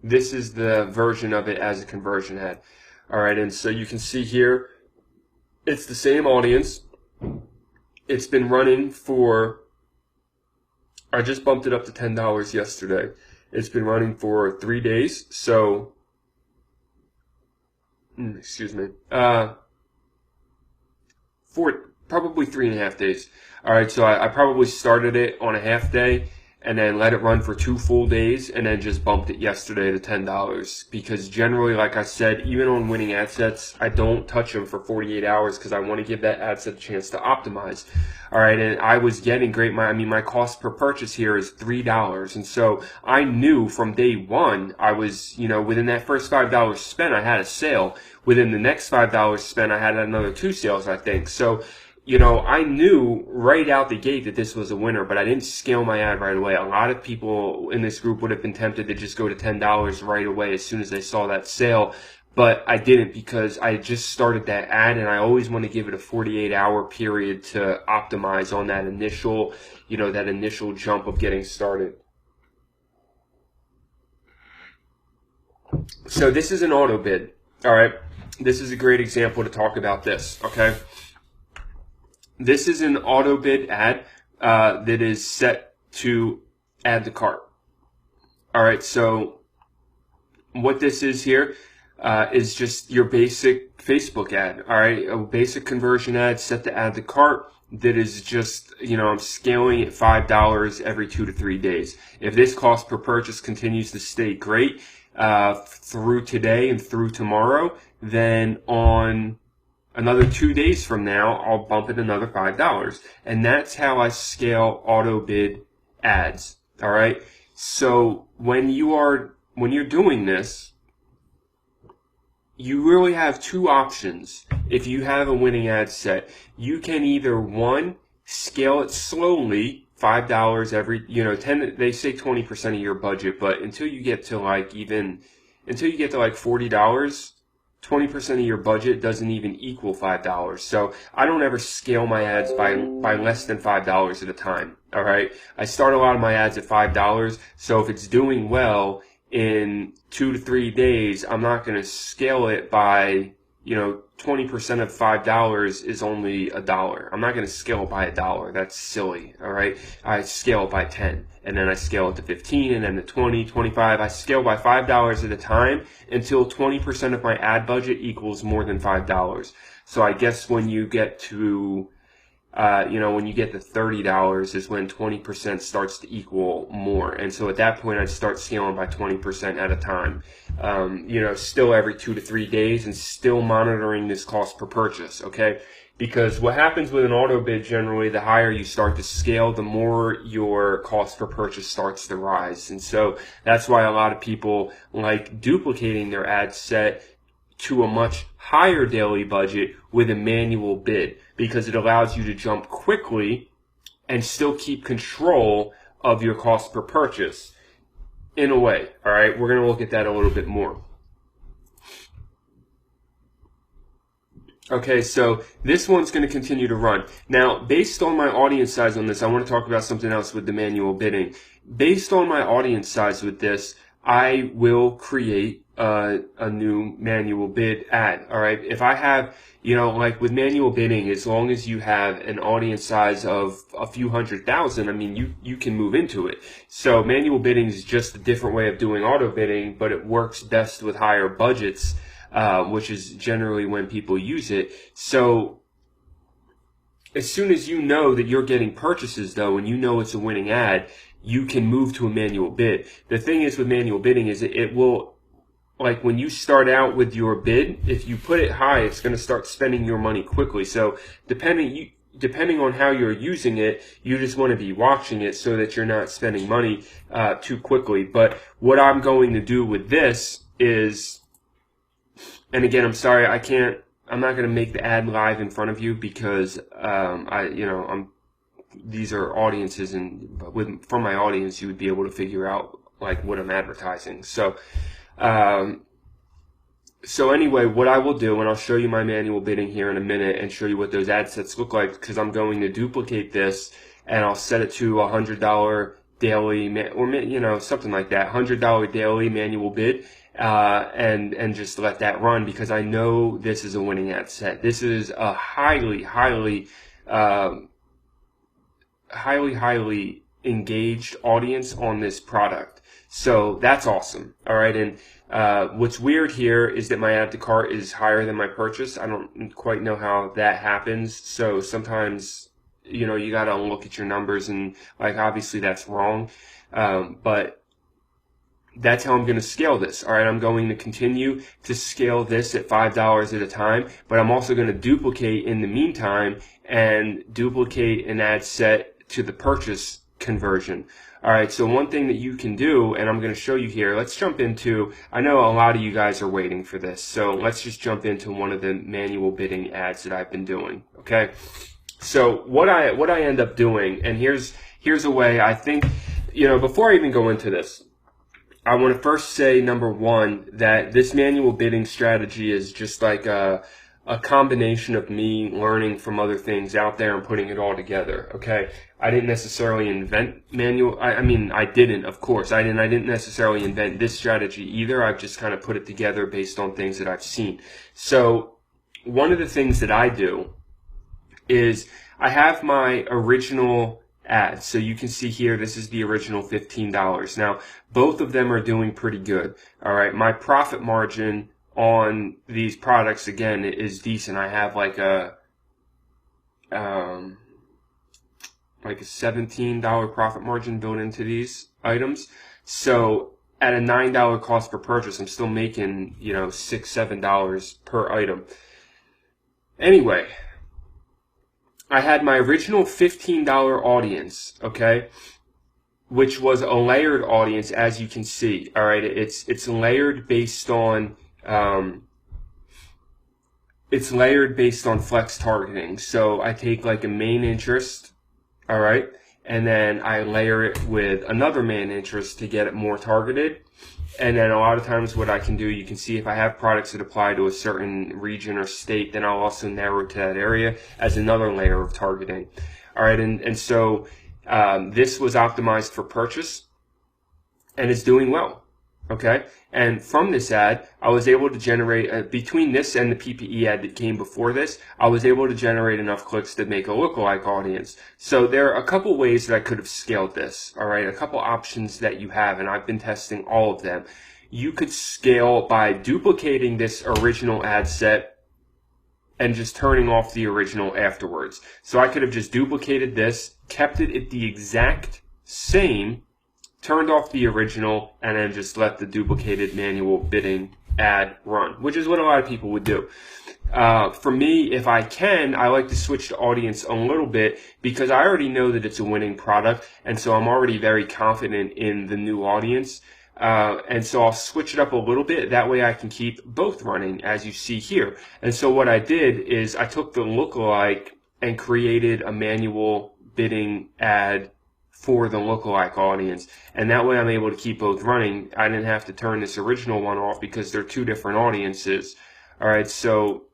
this is the version of it as a conversion ad. All right, and so you can see here, it's the same audience. It's been running for, I just bumped it up to $10 yesterday. It's been running for 3 days, so, for probably 3.5 days. All right, so I probably started it on a half day, and then let it run for 2 full days, and then just bumped it yesterday to $10. Because generally, like I said, even on winning ad sets, I don't touch them for 48 hours because I want to give that ad set a chance to optimize. All right, and I was getting great. My cost per purchase here is $3, and so I knew from day one I was, within that first $5 spent, I had a sale. Within the next $5 spent, I had another 2 sales, I think. So, I knew right out the gate that this was a winner, but I didn't scale my ad right away. A lot of people in this group would have been tempted to just go to $10 right away as soon as they saw that sale. But I didn't, because I just started that ad, and I always want to give it a 48-hour period to optimize on that initial, that initial jump of getting started. So this is an auto bid. All right. This is a great example to talk about this. Okay. This is an auto bid ad that is set to add to cart. All right. So what this is here is just your basic Facebook ad. All right, a basic conversion ad set to add to cart that is just, I'm scaling at $5 every 2 to 3 days. If this cost per purchase continues to stay great through today and through tomorrow, then on another 2 days from now, I'll bump it another $5. And that's how I scale auto bid ads. All right. So when you're doing this, you really have 2 options. If you have a winning ad set, you can either, one, scale it slowly, $5 every, 10, they say 20% of your budget, but until you get to like $40, 20% of your budget doesn't even equal $5. So I don't ever scale my ads by less than $5 at a time. All right. I start a lot of my ads at $5. So if it's doing well in 2 to 3 days, I'm not going to scale it by, 20% of $5 is only $1. I'm not going to scale it by $1. That's silly. All right. I scale it by 10, and then I scale it to 15, and then to 20, 25. I scale by $5 at a time until 20% of my ad budget equals more than $5. So I guess when you get to when you get to $30 is when 20% starts to equal more. And so at that point, I'd start scaling by 20% at a time, still every 2 to 3 days, and still monitoring this cost per purchase. Okay. Because what happens with an auto bid, generally, the higher you start to scale, the more your cost per purchase starts to rise. And so that's why a lot of people like duplicating their ad set to a much higher daily budget with a manual bid, because it allows you to jump quickly and still keep control of your cost per purchase in a way. All right, we're going to look at that a little bit more. Okay, so this one's going to continue to run. Now, based on my audience size on this, I want to talk about something else with the manual bidding. Based on my audience size with this, I will create a new manual bid ad. All right. If I have, like with manual bidding, as long as you have an audience size of a few 100,000, I mean, you can move into it. So manual bidding is just a different way of doing auto bidding, but it works best with higher budgets, which is generally when people use it. So as soon as you know that you're getting purchases, though, and you know it's a winning ad, you can move to a manual bid. The thing is with manual bidding is it will, like when you start out with your bid, if you put it high, it's going to start spending your money quickly. So depending on how you're using it, you just want to be watching it so that you're not spending money too quickly. But what I'm going to do with this is, and again, I'm sorry, I'm not going to make the ad live in front of you because these are audiences, and from my audience, you would be able to figure out like what I'm advertising. So anyway, what I will do, and I'll show you my manual bidding here in a minute and show you what those ad sets look like, because I'm going to duplicate this and I'll set it to $100 daily, or something like that, $100 daily manual bid, and just let that run, because I know this is a winning ad set. This is a highly engaged audience on this product. So that's awesome. All right. And what's weird here is that my add to cart is higher than my purchase. I don't quite know how that happens. So sometimes you know, you got to look at your numbers, and like obviously that's wrong, but that's how I'm going to scale this. All right, I'm going to continue to scale this at $5 at a time, but I'm also going to duplicate in the meantime and duplicate an ad set to the purchase conversion. All right, so one thing that you can do, and I'm going to show you here, let's jump into, I know a lot of you guys are waiting for this, so let's just jump into one of the manual bidding ads that I've been doing, okay? So what I end up doing, and here's a way I think, you know, before I even go into this, I want to first say, number one, that this manual bidding strategy is just like a combination of me learning from other things out there and putting it all together, okay? I didn't necessarily invent I mean, I didn't, of course. I didn't necessarily invent this strategy either. I've just kind of put it together based on things that I've seen. So one of the things that I do is I have my original ads. So you can see here, this is the original $15. Now, both of them are doing pretty good. All right, my profit margin on these products, again, is decent. I have like a $17 profit margin built into these items. So at a $9 cost per purchase, I'm still making, you know, $6, $7 per item. Anyway, I had my original $15 audience, okay, which was a layered audience, as you can see. All right, it's layered based on flex targeting. So I take like a main interest, all right, and then I layer it with another main interest to get it more targeted. And then a lot of times what I can do, you can see if I have products that apply to a certain region or state, then I'll also narrow to that area as another layer of targeting. All right, and so this was optimized for purchase, and it's doing well, okay? And from this ad, I was able to generate, between this and the PPE ad that came before this, I was able to generate enough clicks to make a lookalike audience. So there are a couple ways that I could have scaled this, all right? A couple options that you have, and I've been testing all of them. You could scale by duplicating this original ad set and just turning off the original afterwards. So I could have just duplicated this, kept it at the exact same, turned off the original, and then just let the duplicated manual bidding ad run, which is what a lot of people would do. For me, if I can, I like to switch the audience a little bit because I already know that it's a winning product, and so I'm already very confident in the new audience. And so I'll switch it up a little bit. That way I can keep both running, as you see here. And so what I did is I took the lookalike and created a manual bidding ad for the lookalike audience, and that way I'm able to keep both running. I didn't have to turn this original one off because they're two different audiences. All right, so,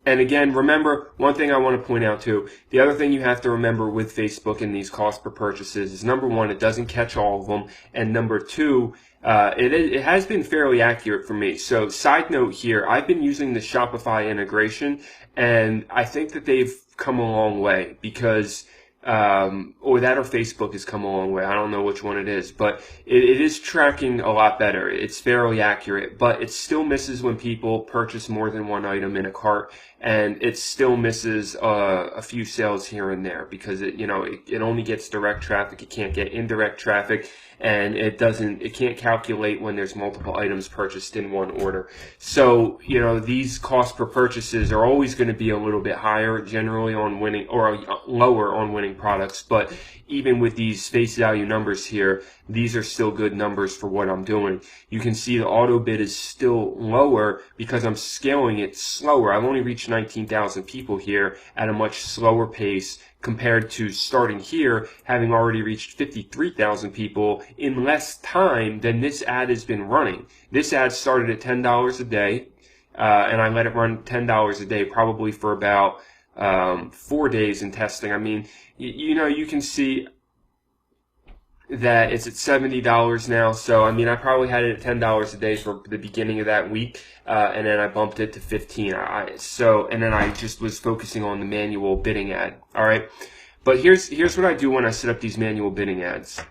and again, remember, one thing I want to point out too, the other thing you have to remember with Facebook and these cost per purchases is, number one, it doesn't catch all of them, and number two, it has been fairly accurate for me. So side note here, I've been using the Shopify integration, and I think that they've come a long way because, or Facebook has come a long way. I don't know which one it is, but it is tracking a lot better. It's fairly accurate, but it still misses when people purchase more than one item in a cart, and it still misses a few sales here and there because it only gets direct traffic. It can't get indirect traffic, and it can't calculate when there's multiple items purchased in one order. So, these cost per purchases are always going to be a little bit higher generally on winning, or lower on winning products, but even with these face value numbers here, these are still good numbers for what I'm doing. You can see the auto bid is still lower because I'm scaling it slower. I've only reached 19,000 people here at a much slower pace compared to starting here, having already reached 53,000 people in less time than this ad has been running. This ad started at $10 a day, and I let it run $10 a day probably for about 4 days in testing. I mean, you can see that it's at $70 now. So, I mean, I probably had it at $10 a day for the beginning of that week, and then I bumped it to 15. And then I just was focusing on the manual bidding ad. All right. But here's what I do when I set up these manual bidding ads.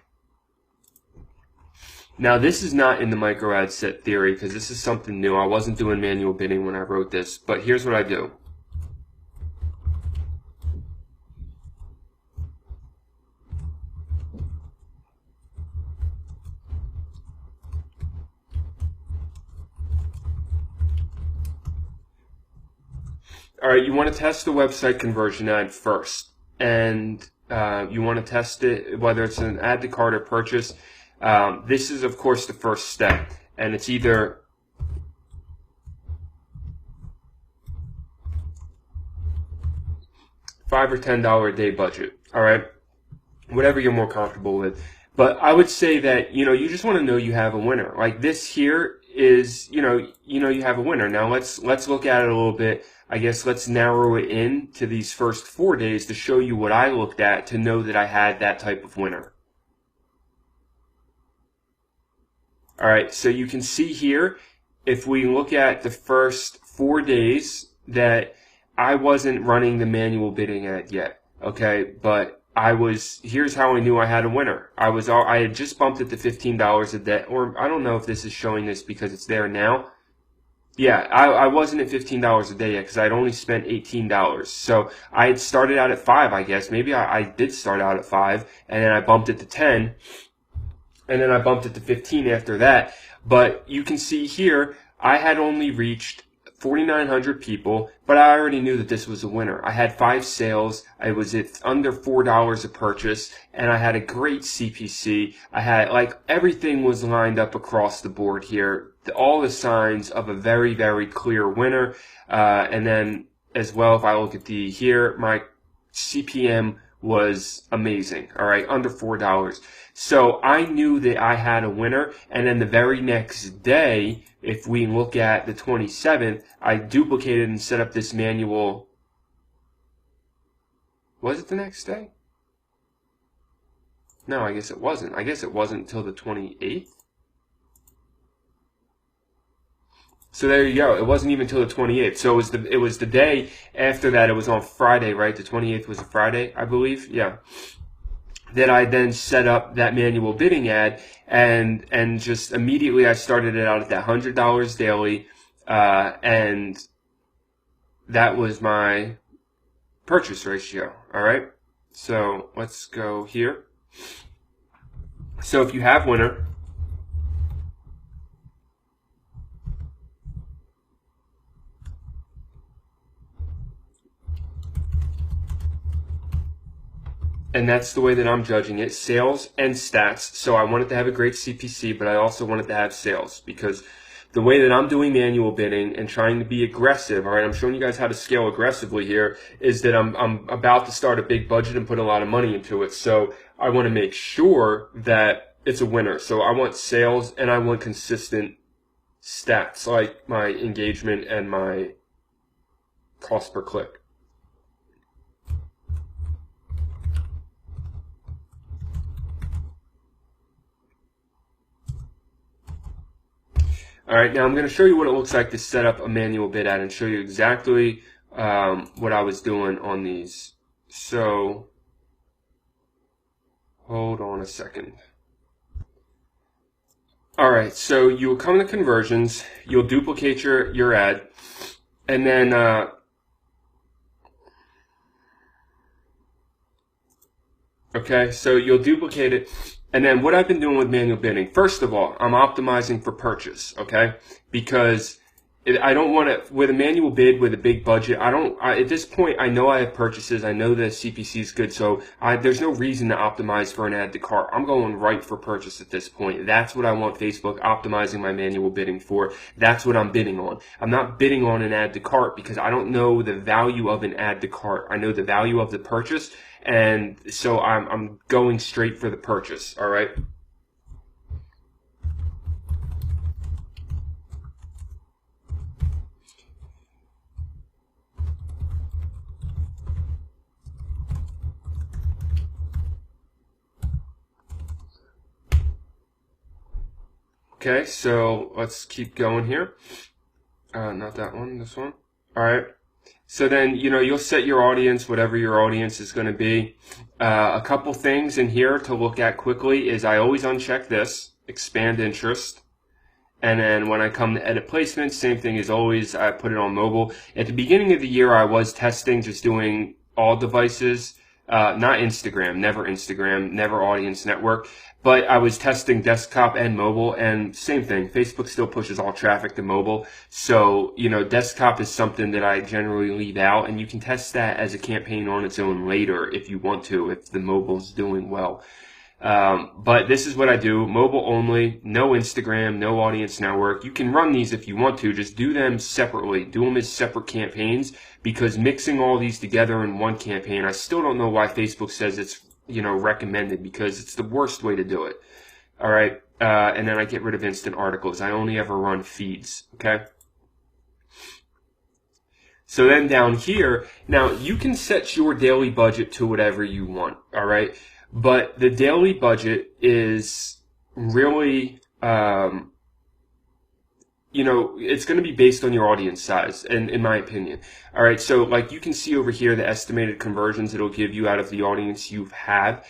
Now, this is not in the micro ad set theory because this is something new. I wasn't doing manual bidding when I wrote this, but here's what I do. All right, you want to test the website conversion ad first, and you want to test it whether it's an add to cart or purchase. This is, of course, the first step, and it's either $5 or $10 a day budget. All right, whatever you're more comfortable with. But I would say that you just want to know you have a winner. Like this here is you have a winner. Now let's look at it a little bit. I guess let's narrow it in to these first 4 days to show you what I looked at to know that I had that type of winner. All right, so you can see here, if we look at the first 4 days, that I wasn't running the manual bidding ad yet, okay? But here's how I knew I had a winner. I had just bumped it to $15 a day, or I don't know if this is showing this because it's there now. Yeah, I wasn't at $15 a day yet because I'd only spent $18. So I had started out at 5, I guess. Maybe I did start out at 5, and then I bumped it to 10. And then I bumped it to 15 after that. But you can see here, I had only reached 4,900 people, but I already knew that this was a winner. I had 5 sales. I was at under $4 a purchase, and I had a great CPC. I had, everything was lined up across the board here. All the signs of a very, very clear winner. And then as well, if I look at here, my CPM was amazing, all right, under $4. So I knew that I had a winner, and then the very next day, if we look at the 27th, I duplicated and set up this manual. Was it the next day? No, I guess it wasn't. I guess it wasn't until the 28th. So there you go. It wasn't even until the 28th. So it was the day after that. It was on Friday, right? The 28th was a Friday, I believe. Yeah. That I then set up that manual bidding ad, and just immediately I started it out at that $100 daily, and that was my purchase ratio. All right. So let's go here. So if you have winner, and that's the way that I'm judging it, sales and stats. So I wanted to have a great CPC, but I also wanted to have sales, because the way that I'm doing manual bidding and trying to be aggressive, all right, I'm showing you guys how to scale aggressively here, is that I'm about to start a big budget and put a lot of money into it. So I want to make sure that it's a winner. So I want sales, and I want consistent stats, like my engagement and my cost per click. All right, now I'm going to show you what it looks like to set up a manual bid ad and show you exactly what I was doing on these. So, hold on a second. All right, so you'll come to conversions, you'll duplicate your ad, and then okay, so you'll duplicate it. And then what I've been doing with manual bidding, first of all, I'm optimizing for purchase, okay? Because I don't want to, with a manual bid with a big budget, at this point, I know I have purchases. I know the CPC is good, so there's no reason to optimize for an add to cart. I'm going right for purchase at this point. That's what I want Facebook optimizing my manual bidding for. That's what I'm bidding on. I'm not bidding on an add to cart because I don't know the value of an add to cart. I know the value of the purchase. And so I'm going straight for the purchase, all right? Okay, so let's keep going here. Not that one, this one. All right. So then, you'll set your audience, whatever your audience is going to be. A couple things in here to look at quickly is I always uncheck this, expand interest. And then when I come to edit placements, same thing as always, I put it on mobile. At the beginning of the year, I was testing, just doing all devices. not Instagram, never audience network. But I was testing desktop and mobile, and same thing. Facebook still pushes all traffic to mobile. So, desktop is something that I generally leave out, and you can test that as a campaign on its own later if you want to, if the mobile's doing well. But this is what I do, mobile only, no Instagram, no audience network. You can run these if you want to, just do them separately, do them as separate campaigns, because mixing all these together in one campaign, I still don't know why Facebook says it's, recommended, because it's the worst way to do it. All right. And then I get rid of instant articles. I only ever run feeds. Okay. So then down here, now you can set your daily budget to whatever you want. All right. But the daily budget is really, it's going to be based on your audience size, and in my opinion. All right, so like you can see over here, the estimated conversions it'll give you out of the audience you have.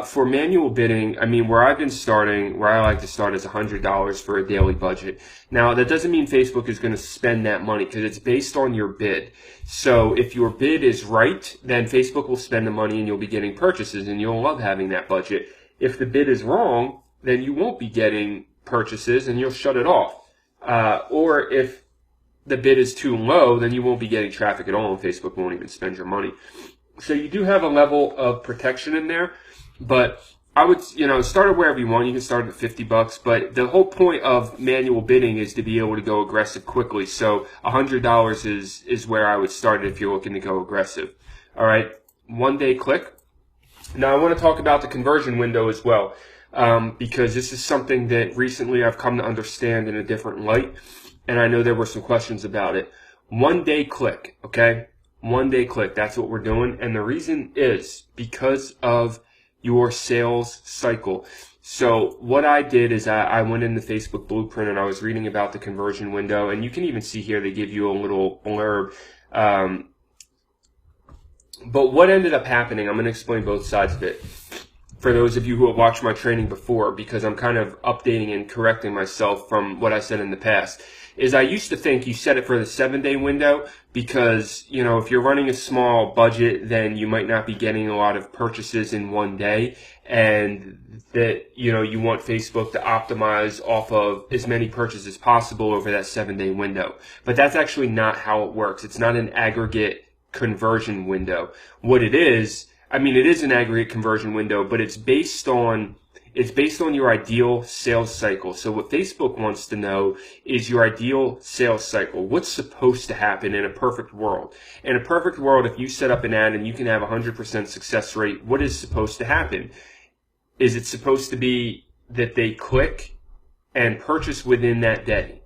For manual bidding, I mean, where I like to start is $100 for a daily budget. Now, that doesn't mean Facebook is going to spend that money, because it's based on your bid. So if your bid is right, then Facebook will spend the money and you'll be getting purchases, and you'll love having that budget. If the bid is wrong, then you won't be getting purchases and you'll shut it off. Or if the bid is too low, then you won't be getting traffic at all, and Facebook won't even spend your money. So you do have a level of protection in there, but I would, start at wherever you want. You can start at $50, but the whole point of manual bidding is to be able to go aggressive quickly. So $100 is where I would start if you're looking to go aggressive. All right, 1 day click. Now I want to talk about the conversion window as well. Because this is something that recently I've come to understand in a different light, and I know there were some questions about it. 1 day click, okay? 1 day click, that's what we're doing, and the reason is because of your sales cycle. So what I did is I went into Facebook Blueprint and I was reading about the conversion window, and you can even see here they give you a little blurb. But what ended up happening, I'm going to explain both sides of it. For those of you who have watched my training before, because I'm kind of updating and correcting myself from what I said in the past, is I used to think you set it for the 7-day window because, if you're running a small budget, then you might not be getting a lot of purchases in 1 day, and that, you want Facebook to optimize off of as many purchases as possible over that 7-day window. But that's actually not how it works. It's not an aggregate conversion window. What it is, it is an aggregate conversion window, but it's based on your ideal sales cycle. So what Facebook wants to know is your ideal sales cycle. What's supposed to happen in a perfect world? In a perfect world, if you set up an ad and you can have 100% success rate, what is supposed to happen? Is it supposed to be that they click and purchase within that day?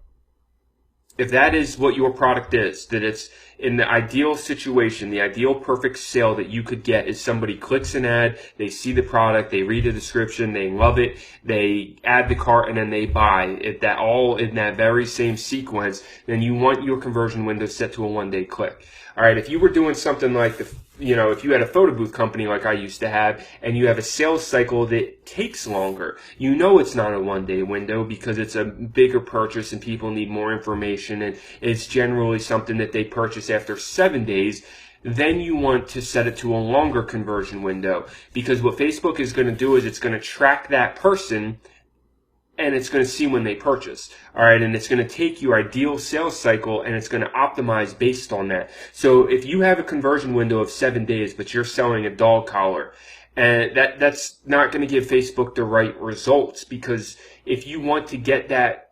If that is what your product is, that it's in the ideal situation, the ideal perfect sale that you could get is somebody clicks an ad, they see the product, they read the description, they love it, they add the cart, and then they buy. If that all in that very same sequence, then you want your conversion window set to a 1 day click. All right, if you were doing something like if you had a photo booth company like I used to have, and you have a sales cycle that takes longer, it's not a 1 day window because it's a bigger purchase and people need more information, and it's generally something that they purchase after 7 days, then you want to set it to a longer conversion window, because what Facebook is going to do is it's going to track that person and it's going to see when they purchase. All right, and it's going to take your ideal sales cycle and it's going to optimize based on that. So if you have a conversion window of 7 days, but you're selling a dog collar, and that's not going to give Facebook the right results, because if you want to get that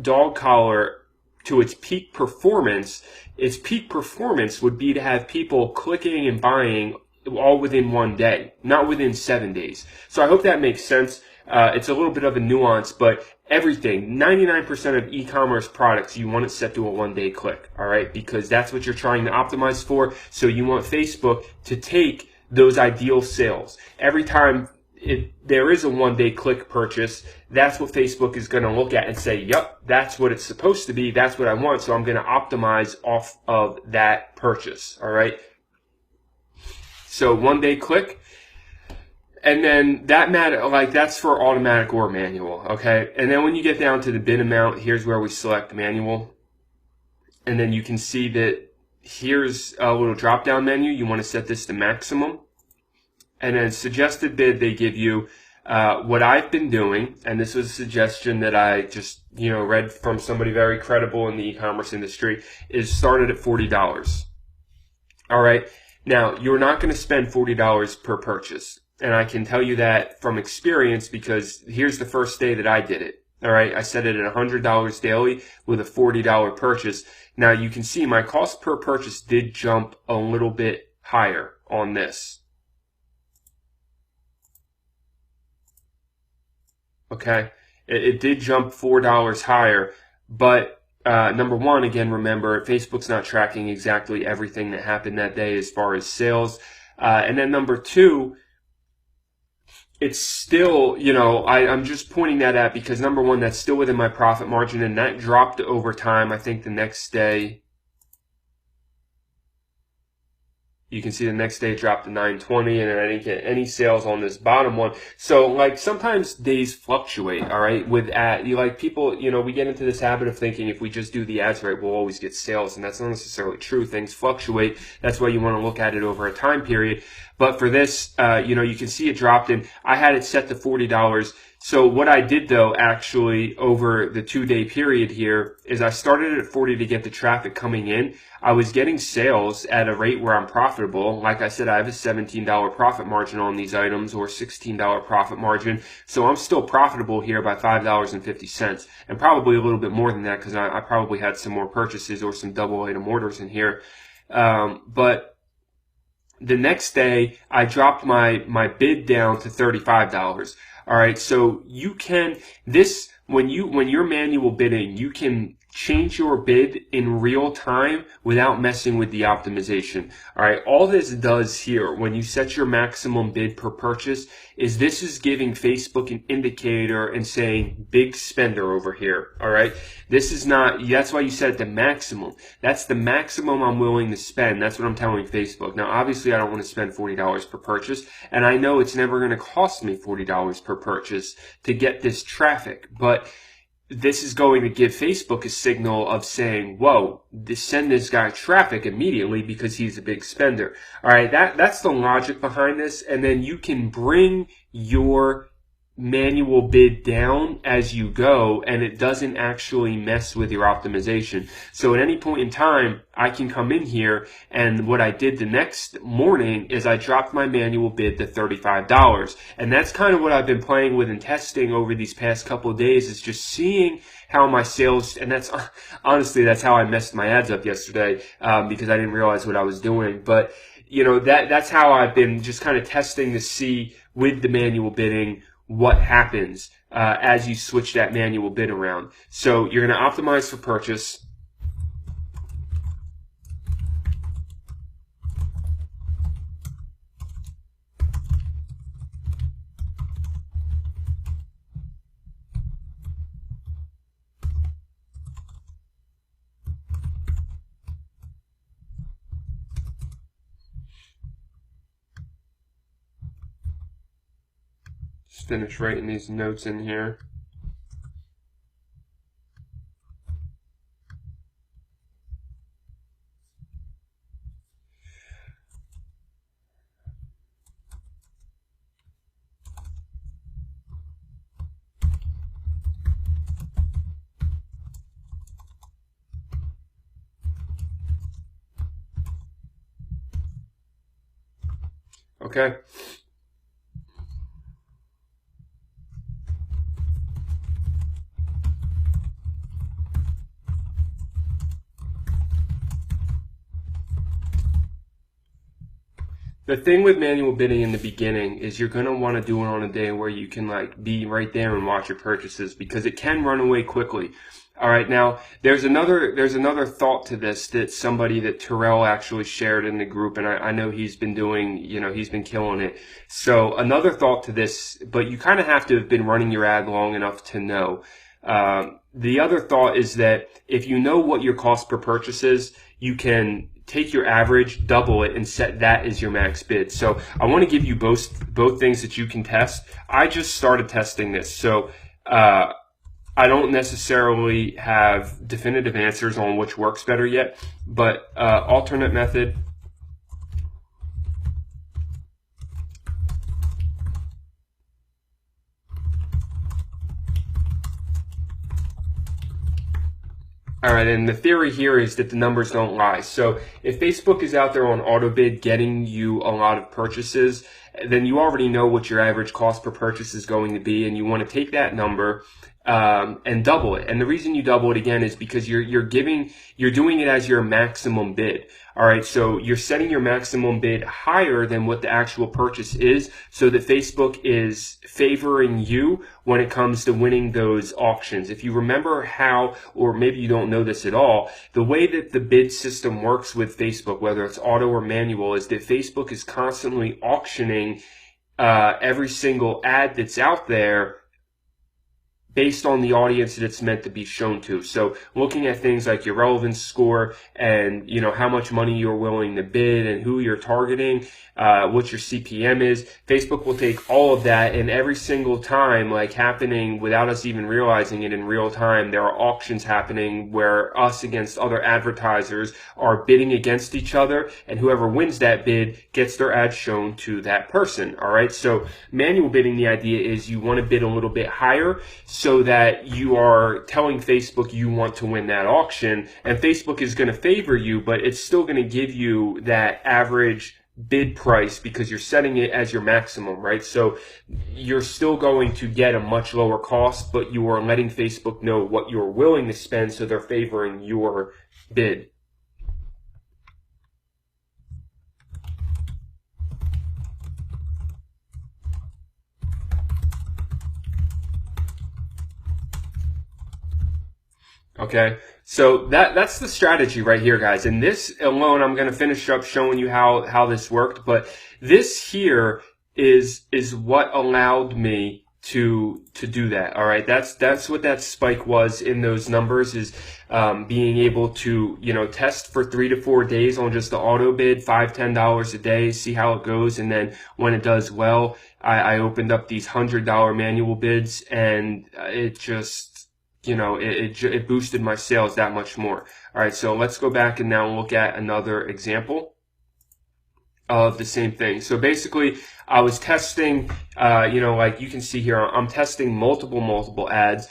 dog collar to its peak performance would be to have people clicking and buying all within 1 day, not within 7 days. So I hope that makes sense. It's a little bit of a nuance, but everything, 99% of e-commerce products, you want it set to a 1 day click, all right? Because that's what you're trying to optimize for. So you want Facebook to take those ideal sales. Every time there is a 1 day click purchase, that's what Facebook is going to look at and say, yep, that's what it's supposed to be. That's what I want. So I'm going to optimize off of that purchase, all right? So 1 day click. And then that's for automatic or manual, okay? And then when you get down to the bid amount, here's where we select manual. And then you can see that here's a little drop-down menu. You want to set this to maximum. and then suggested bid, they give you what I've been doing, and this was a suggestion that I just read from somebody very credible in the e-commerce industry, is started at $40. All right. Now, you're not going to spend $40 per purchase. And I can tell you that from experience because here's the first day that I did it. All right. I set it at $100 daily with a $40 purchase. Now, you can see my cost per purchase did jump a little bit higher on this. Okay. It did jump $4 higher, but number one, again, remember, Facebook's not tracking exactly everything that happened that day as far as sales. And then number two, it's still, I'm just pointing that out because number one, that's still within my profit margin, and that dropped over time. I think the next day, you can see the next day it dropped to 920, and I didn't get any sales on this bottom one. So, like, sometimes days fluctuate, all right, with people, we get into this habit of thinking if we just do the ads right, we'll always get sales, and that's not necessarily true. Things fluctuate. That's why you want to look at it over a time period. But for this, you can see it dropped, and I had it set to $40. So what I did, though, actually, over the 2-day period here, is I started at 40 to get the traffic coming in. I was getting sales at a rate where I'm profitable. Like I said, I have a $17 profit margin on these items, or $16 profit margin. So I'm still profitable here by $5.50, and probably a little bit more than that because I probably had some more purchases or some double item orders in here. But the next day, I dropped my bid down to $35. All right, so you can when you're manual bidding, you can change your bid in real time without messing with the optimization. All right, all this does here when you set your maximum bid per purchase is this is giving Facebook an indicator and saying big spender over here. All right, this is not, that's why you set it to maximum. That's the maximum I'm willing to spend. That's what I'm telling Facebook. Now, obviously, I don't want to spend $40 per purchase, and I know it's never going to cost me $40 per purchase to get this traffic, but this is going to give Facebook a signal of saying, whoa, send this guy traffic immediately because he's a big spender. All right, that's the logic behind this. And then you can bring your manual bid down as you go, and it doesn't actually mess with your optimization. So at any point in time, I can come in here, and what I did the next morning is I dropped my manual bid to $35. And that's kind of what I've been playing with and testing over these past couple of days, is just seeing how my sales, and that's honestly, that's how I messed my ads up yesterday, because I didn't realize what I was doing. But, that's how I've been just kind of testing to see with the manual bidding what happens as you switch that manual bid around. So you're going to optimize for purchase. Just finish writing these notes in here. Okay. The thing with manual bidding in the beginning is you're going to want to do it on a day where you can be right there and watch your purchases, because it can run away quickly. All right, now there's another thought to this that somebody that Terrell actually shared in the group, and I know he's been doing, he's been killing it. So another thought to this, but you kind of have to have been running your ad long enough to know. The other thought is that if you know what your cost per purchase is, you can take your average, double it, and set that as your max bid. So I want to give you both things that you can test. I just started testing this, so I don't necessarily have definitive answers on which works better yet, but alternate method. All right, and the theory here is that the numbers don't lie. So if Facebook is out there on AutoBid getting you a lot of purchases, then you already know what your average cost per purchase is going to be, and you want to take that number and double it. And the reason you double it again is because you're doing it as your maximum bid. All right, so you're setting your maximum bid higher than what the actual purchase is, so that Facebook is favoring you when it comes to winning those auctions. If you remember how, or maybe you don't know this at all, the way that the bid system works with Facebook, whether it's auto or manual, is that Facebook is constantly auctioning every single ad that's out there based on the audience that it's meant to be shown to. So looking at things like your relevance score and, how much money you're willing to bid and who you're targeting, what your CPM is, Facebook will take all of that, and every single time, like happening without us even realizing it in real time, there are auctions happening where us against other advertisers are bidding against each other, and whoever wins that bid gets their ad shown to that person. All right. So manual bidding, the idea is you want to bid a little bit higher so that you are telling Facebook you want to win that auction, and Facebook is going to favor you, but it's still going to give you that average bid price because you're setting it as your maximum, right? So you're still going to get a much lower cost, but you are letting Facebook know what you're willing to spend, so they're favoring your bid. Okay, so that's the strategy right here, guys. And this alone, I'm going to finish up showing you how this worked. But this here is what allowed me to do that. All right, that's what that spike was in those numbers, is being able to test for 3 to 4 days on just the auto bid, $5-10 a day, see how it goes, and then when it does well, I opened up these $100 manual bids, and it just it boosted my sales that much more. All right, so let's go back and now look at another example of the same thing. So basically, I was testing, like you can see here, I'm testing multiple ads.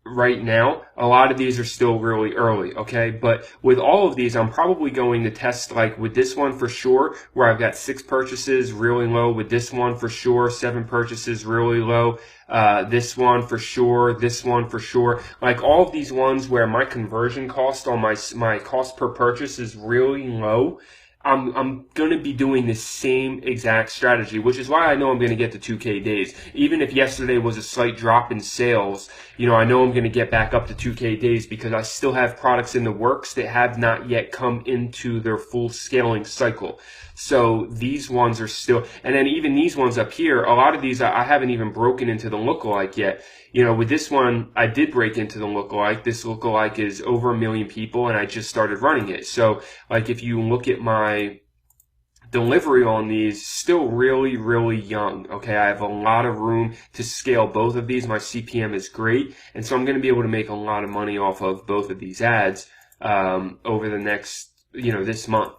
Right now, a lot of these are still really early, okay? But with all of these, I'm probably going to test, like with this one for sure, where I've got 6 purchases really low. With this one for sure, 7 purchases really low. This one for sure, this one for sure. Like all of these ones where my conversion cost on my cost per purchase is really low, I'm going to be doing the same exact strategy, which is why I know I'm going to get to 2K days. Even if yesterday was a slight drop in sales, I know I'm going to get back up to 2K days because I still have products in the works that have not yet come into their full scaling cycle. So these ones are still, and then even these ones up here, a lot of these I haven't even broken into the lookalike yet. With this one, I did break into the lookalike. This lookalike is over 1 million people, and I just started running it. So, like, if you look at my delivery on these, still really, really young. Okay, I have a lot of room to scale both of these. My CPM is great, and so I'm going to be able to make a lot of money off of both of these ads over the next, this month.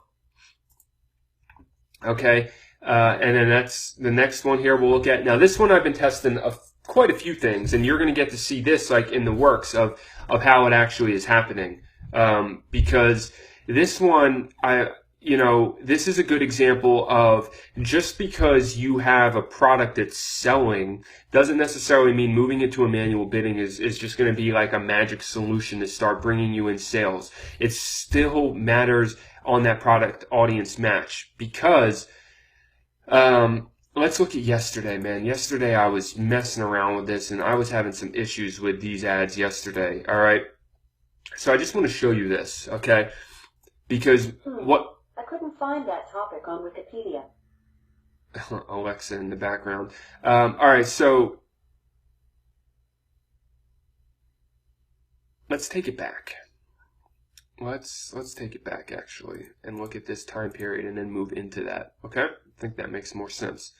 Okay, and then that's the next one here we'll look at. Now, this one I've been testing quite a few things, and you're going to get to see this like in the works of how it actually is happening. Because this one, this is a good example of just because you have a product that's selling doesn't necessarily mean moving into a manual bidding is just going to be like a magic solution to start bringing you in sales. It still matters on that product audience match, because let's look at yesterday, man. Yesterday I was messing around with this and I was having some issues with these ads yesterday. All right, so I just want to show you this, okay? Because I couldn't find that topic on Wikipedia. Alexa in the background. All right, so let's take it back. Let's take it back actually and look at this time period and then move into that. Okay, I think that makes more sense.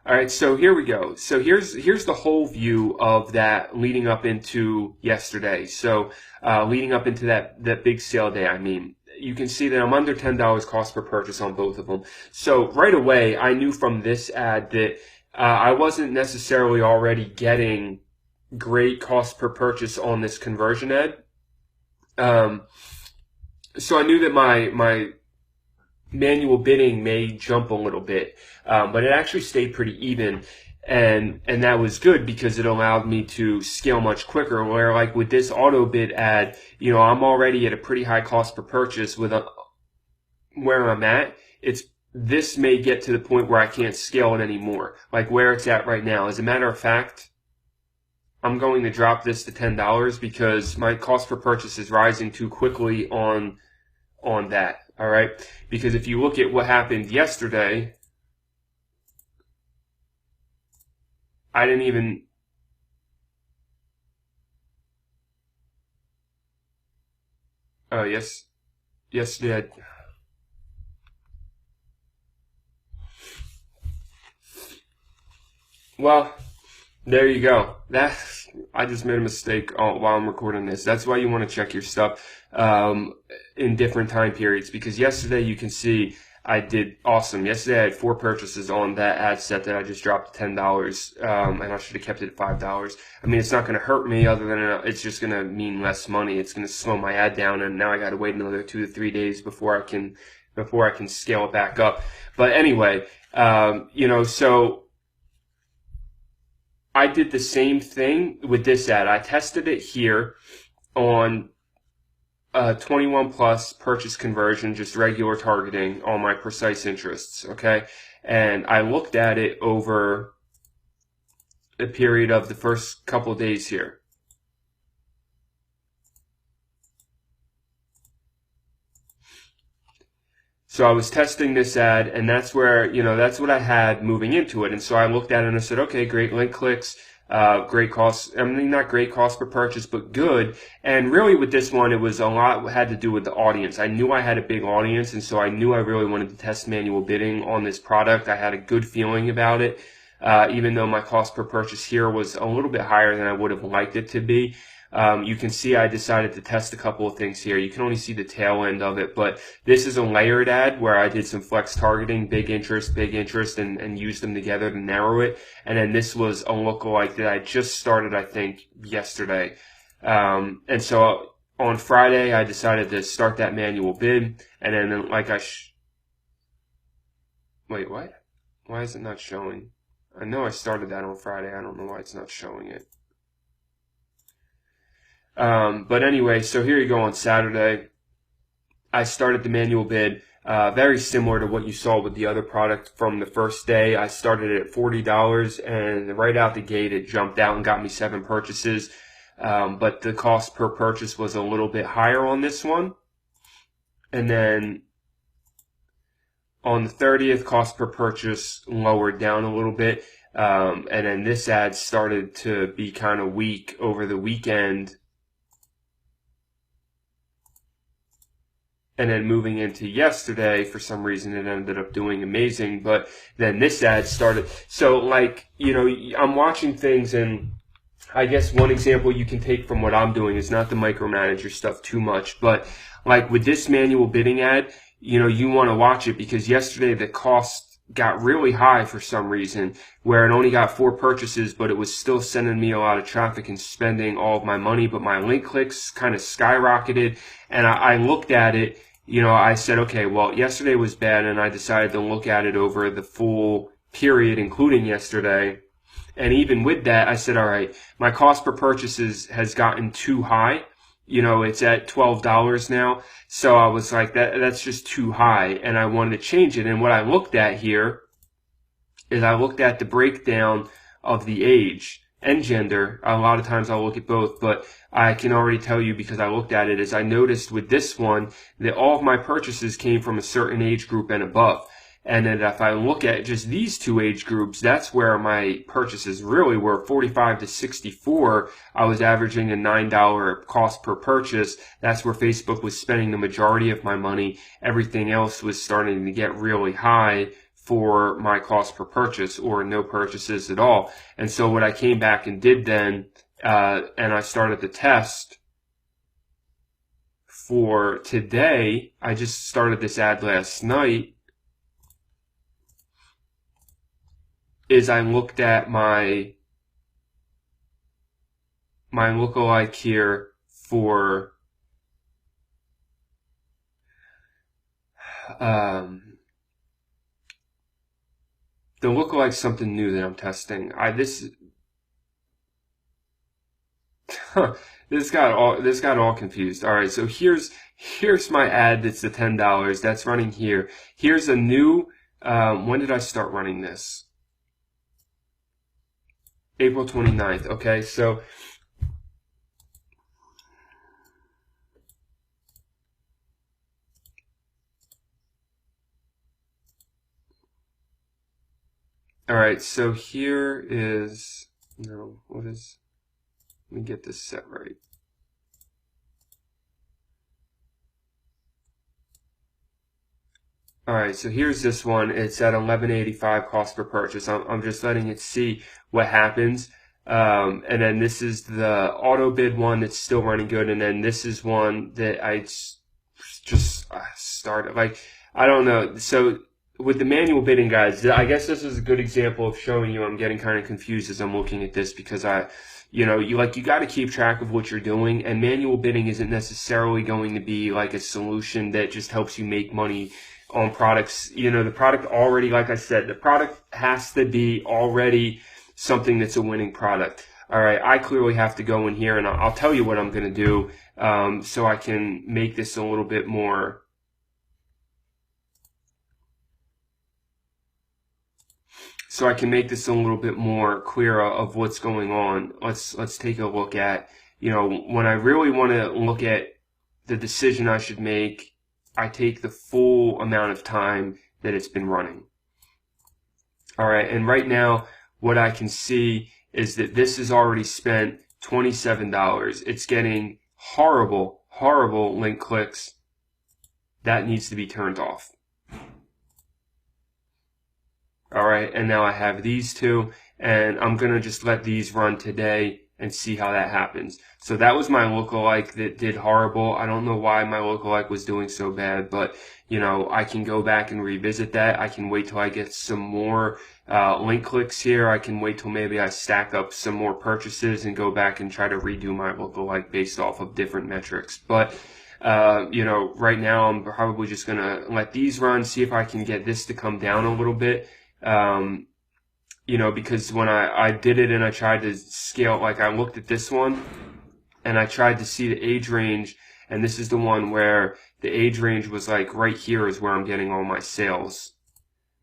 All right, so here we go. So here's the whole view of that leading up into yesterday. So leading up into that big sale day, I mean, you can see that I'm under $10 cost per purchase on both of them. So right away, I knew from this ad that I wasn't necessarily already getting great cost per purchase on this conversion ad. So I knew that my manual bidding may jump a little bit, but it actually stayed pretty even. And that was good because it allowed me to scale much quicker. Where like with this auto bid ad, I'm already at a pretty high cost per purchase where I'm at. This may get to the point where I can't scale it anymore, like where it's at right now. As a matter of fact, I'm going to drop this to $10 because my cost per purchase is rising too quickly on that. All right, because if you look at what happened yesterday, I didn't even. Oh yes, yesterday. Well, there you go. I just made a mistake while I'm recording this. That's why you want to check your stuff in different time periods, because yesterday you can see I did awesome. Yesterday I had 4 purchases on that ad set that I just dropped to $10, and I should have kept it at $5. I mean, it's not going to hurt me other than it's just going to mean less money. It's going to slow my ad down, and now I got to wait another 2 to 3 days before I can scale it back up. But anyway, so I did the same thing with this ad. I tested it here on 21 plus purchase conversion, just regular targeting on my precise interests, okay? And I looked at it over a period of the first couple of days here. So I was testing this ad, and that's where, that's what I had moving into it. And so I looked at it and I said, okay, great link clicks, great cost. I mean, not great cost per purchase, but good. And really with this one, it was a lot had to do with the audience. I knew I had a big audience, and so I knew I really wanted to test manual bidding on this product. I had a good feeling about it, even though my cost per purchase here was a little bit higher than I would have liked it to be. You can see I decided to test a couple of things here. You can only see the tail end of it, but this is a layered ad where I did some flex targeting, big interest, and used them together to narrow it. And then this was a lookalike that I just started, I think, yesterday. And so on Friday, I decided to start that manual bid. And then wait, what? Why is it not showing? I know I started that on Friday. I don't know why it's not showing it. But anyway, so here you go on Saturday. I started the manual bid, very similar to what you saw with the other product from the first day. I started it at $40, and right out the gate, it jumped out and got me 7 purchases. But the cost per purchase was a little bit higher on this one. And then on the 30th, cost per purchase lowered down a little bit. And then this ad started to be kind of weak over the weekend. And then moving into yesterday, for some reason, it ended up doing amazing. But then this ad started. So, I'm watching things, and I guess one example you can take from what I'm doing is not the micromanager stuff too much. But, like with this manual bidding ad, you want to watch it because yesterday the cost got really high for some reason, where it only got 4 purchases, but it was still sending me a lot of traffic and spending all of my money. But my link clicks kind of skyrocketed, and I looked at it. I said, okay, well, yesterday was bad, and I decided to look at it over the full period, including yesterday. And even with that, I said, all right, my cost per purchases has gotten too high. It's at $12 now. So I was like, that's just too high, and I wanted to change it. And what I looked at here is I looked at the breakdown of the age and gender. A lot of times I'll look at both, but I can already tell you because I looked at it, as I noticed with this one that all of my purchases came from a certain age group and above. And then if I look at just these 2 age groups, that's where my purchases really were. 45 to 64, I was averaging a $9 cost per purchase. That's where Facebook was spending the majority of my money. Everything else was starting to get really high for my cost per purchase, or no purchases at all. And so what I came back and did then, and I started the test for today. I just started this ad last night. Is I looked at my my lookalike here for the lookalike something new that I'm testing. This got all confused. All right, so here's my ad. That's the $10 that's running here. Here's a new. When did I start running this? April 29th. Okay, so all right, so here is no. What is? Let me get this set right. All right, so here's this one. It's at $11.85 cost per purchase. I'm just letting it see what happens. And then this is the auto bid one that's still running good. And then this is one that I just started. Like, I don't know. So with the manual bidding, guys, I guess this is a good example of showing you I'm getting kind of confused as I'm looking at this because you got to keep track of what you're doing. And manual bidding isn't necessarily going to be like a solution that just helps you make money on products. The product already, like I said, the product has to be already something that's a winning product. All right, I clearly have to go in here and I'll tell you what I'm going to do so I can make this a little bit more clear of what's going on. Let's take a look at, when I really want to look at the decision I should make, I take the full amount of time that it's been running. All right, and right now, what I can see is that this has already spent $27. It's getting horrible link clicks. That needs to be turned off. All right, and now I have these two, and I'm going to just let these run today and see how that happens. So that was my lookalike that did horrible. I don't know why my lookalike was doing so bad, but I can go back and revisit that. I can wait till I get some more link clicks here. I can wait till maybe I stack up some more purchases and go back and try to redo my lookalike based off of different metrics. But right now I'm probably just gonna let these run, see if I can get this to come down a little bit. Because when I did it and I tried to scale, like I looked at this one and I tried to see the age range, and this is the one where the age range was like right here is where I'm getting all my sales.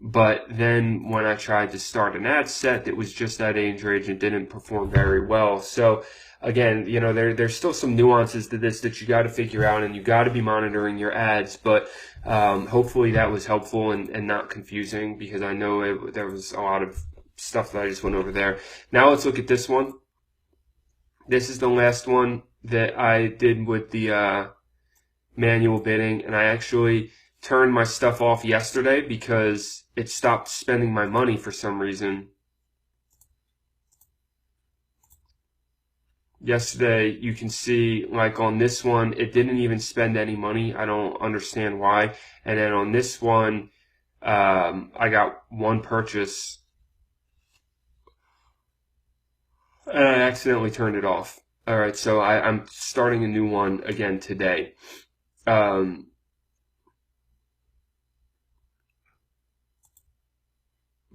But then when I tried to start an ad set that was just that age range, it didn't perform very well. So again, there's still some nuances to this that you got to figure out, and you got to be monitoring your ads. But hopefully that was helpful and not confusing, because I know there was a lot of stuff that I just went over there. Now let's look at this one. This is the last one that I did with the manual bidding, and I actually turned my stuff off yesterday because it stopped spending my money for some reason. Yesterday, you can see, like on this one, it didn't even spend any money. I don't understand why. And then on this one, I got one purchase, and I accidentally turned it off. All right, so I'm starting a new one again today.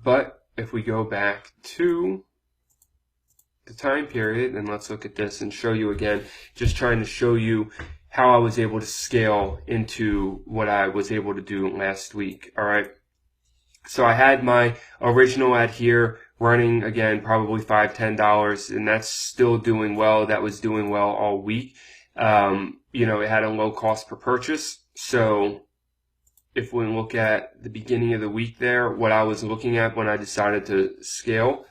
But if we go back to the time period, and let's look at this and show you again, just trying to show you how I was able to scale into what I was able to do last week. All right. So I had my original ad here running again, probably $5, $10, and that's still doing well. That was doing well all week. It had a low cost per purchase. So if we look at the beginning of the week there, what I was looking at when I decided to scale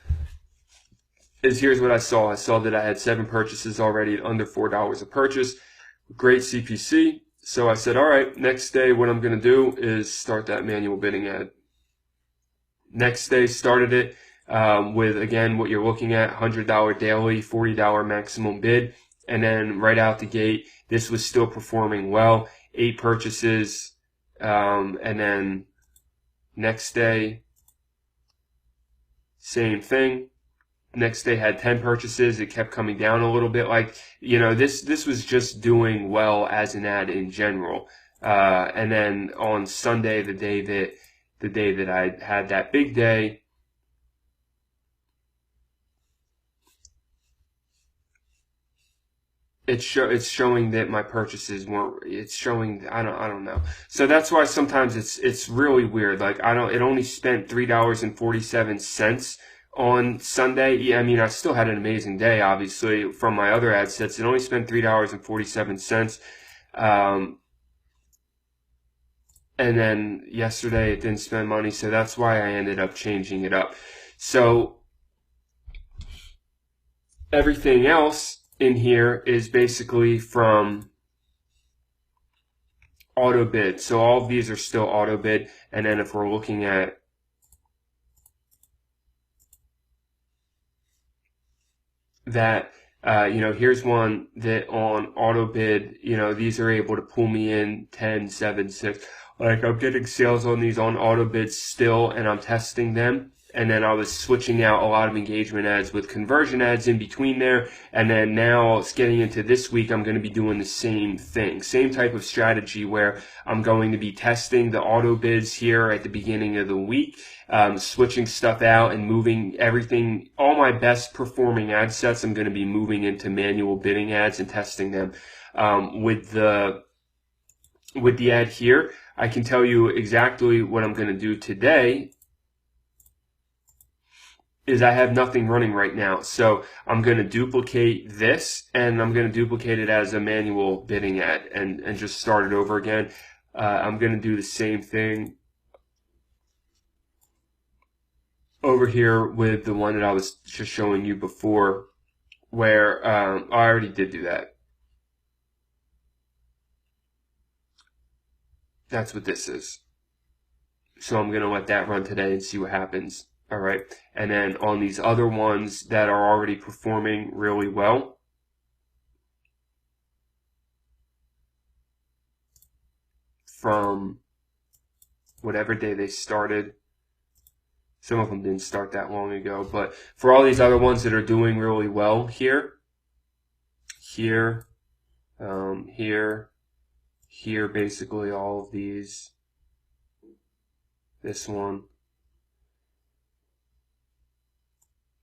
is here's what I saw. I saw that I had 7 purchases already at under $4 a purchase. Great CPC. So I said, all right, next day what I'm going to do is start that manual bidding ad. Next day started it with, again, what you're looking at, $100 daily, $40 maximum bid. And then right out the gate, this was still performing well. 8 purchases. And then next day, same thing. Next day had 10 purchases. It kept coming down a little bit. Like, you know, this was just doing well as an ad in general. And then on Sunday, the day that I had that big day, it's showing that my purchases weren't. It's showing I don't know. So that's why sometimes it's really weird. Like it only spent $3.47 on Sunday. Yeah, I mean I still had an amazing day, obviously from my other ad sets. It only spent $3.47. And then yesterday it didn't spend money, so that's why I ended up changing it up. So everything else in here is basically from auto bid. So all of these are still auto bid. And then if we're looking at that, you know, here's one that on auto bid, you know, these are able to pull me in 10, 7, 6. Like I'm getting sales on these on auto bids still, and I'm testing them. And then I was switching out a lot of engagement ads with conversion ads in between there. And then now it's getting into this week, I'm going to be doing the same thing. Same type of strategy where I'm going to be testing the auto bids here at the beginning of the week, switching stuff out and moving everything, all my best performing ad sets, I'm going to be moving into manual bidding ads and testing them. With the ad here, I can tell you exactly what I'm going to do today is I have nothing running right now. So I'm going to duplicate this and I'm going to duplicate it as a manual bidding ad and just start it over again. I'm going to do the same thing over here with the one that I was just showing you before where I already did do that. That's what this is. So I'm going to let that run today and see what happens. All right. And then on these other ones that are already performing really well, from whatever day they started, some of them didn't start that long ago, but for all these other ones that are doing really well here, here, basically all of these, this one,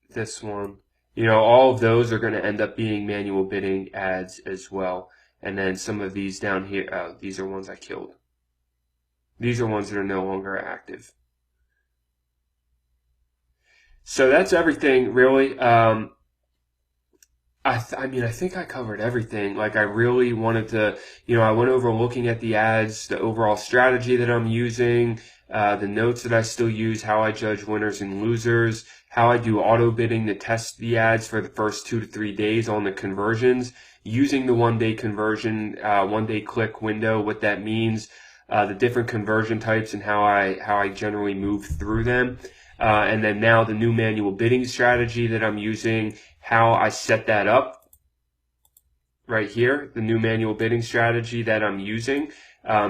this one, you know, all of those are going to end up being manual bidding ads as well. And then some of these down here, these are ones I killed. These are ones that are no longer active. So that's everything, really. I mean, I think I covered everything. Like, I really wanted to, you know, I went over looking at the ads, the overall strategy that I'm using, the notes that I still use, how I judge winners and losers, how I do auto bidding to test the ads for the first 2 to 3 days on the conversions, using the one-day conversion, one-day click window, what that means, the different conversion types and how I generally move through them. And then now the new manual bidding strategy that I'm using, how I set that up right here, the new manual bidding strategy that I'm using.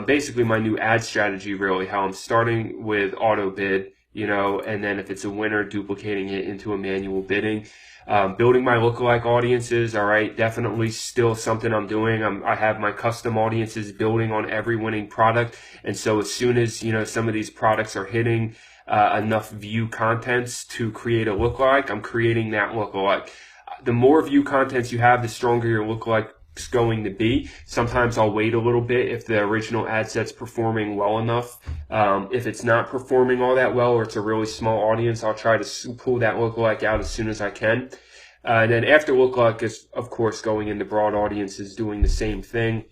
Basically my new ad strategy, really, how I'm starting with auto bid, you know, and then if it's a winner, duplicating it into a manual bidding. Building my lookalike audiences, all right, definitely still something I'm doing. I have my custom audiences building on every winning product. And so as soon as, you know, some of these products are hitting enough view contents to create a lookalike, I'm creating that lookalike. The more view contents you have, the stronger your lookalike is going to be. Sometimes I'll wait a little bit if the original ad set's performing well enough. If it's not performing all that well or it's a really small audience, I'll try to pull that lookalike out as soon as I can. And then after lookalike is, of course, going into broad audiences, doing the same thing.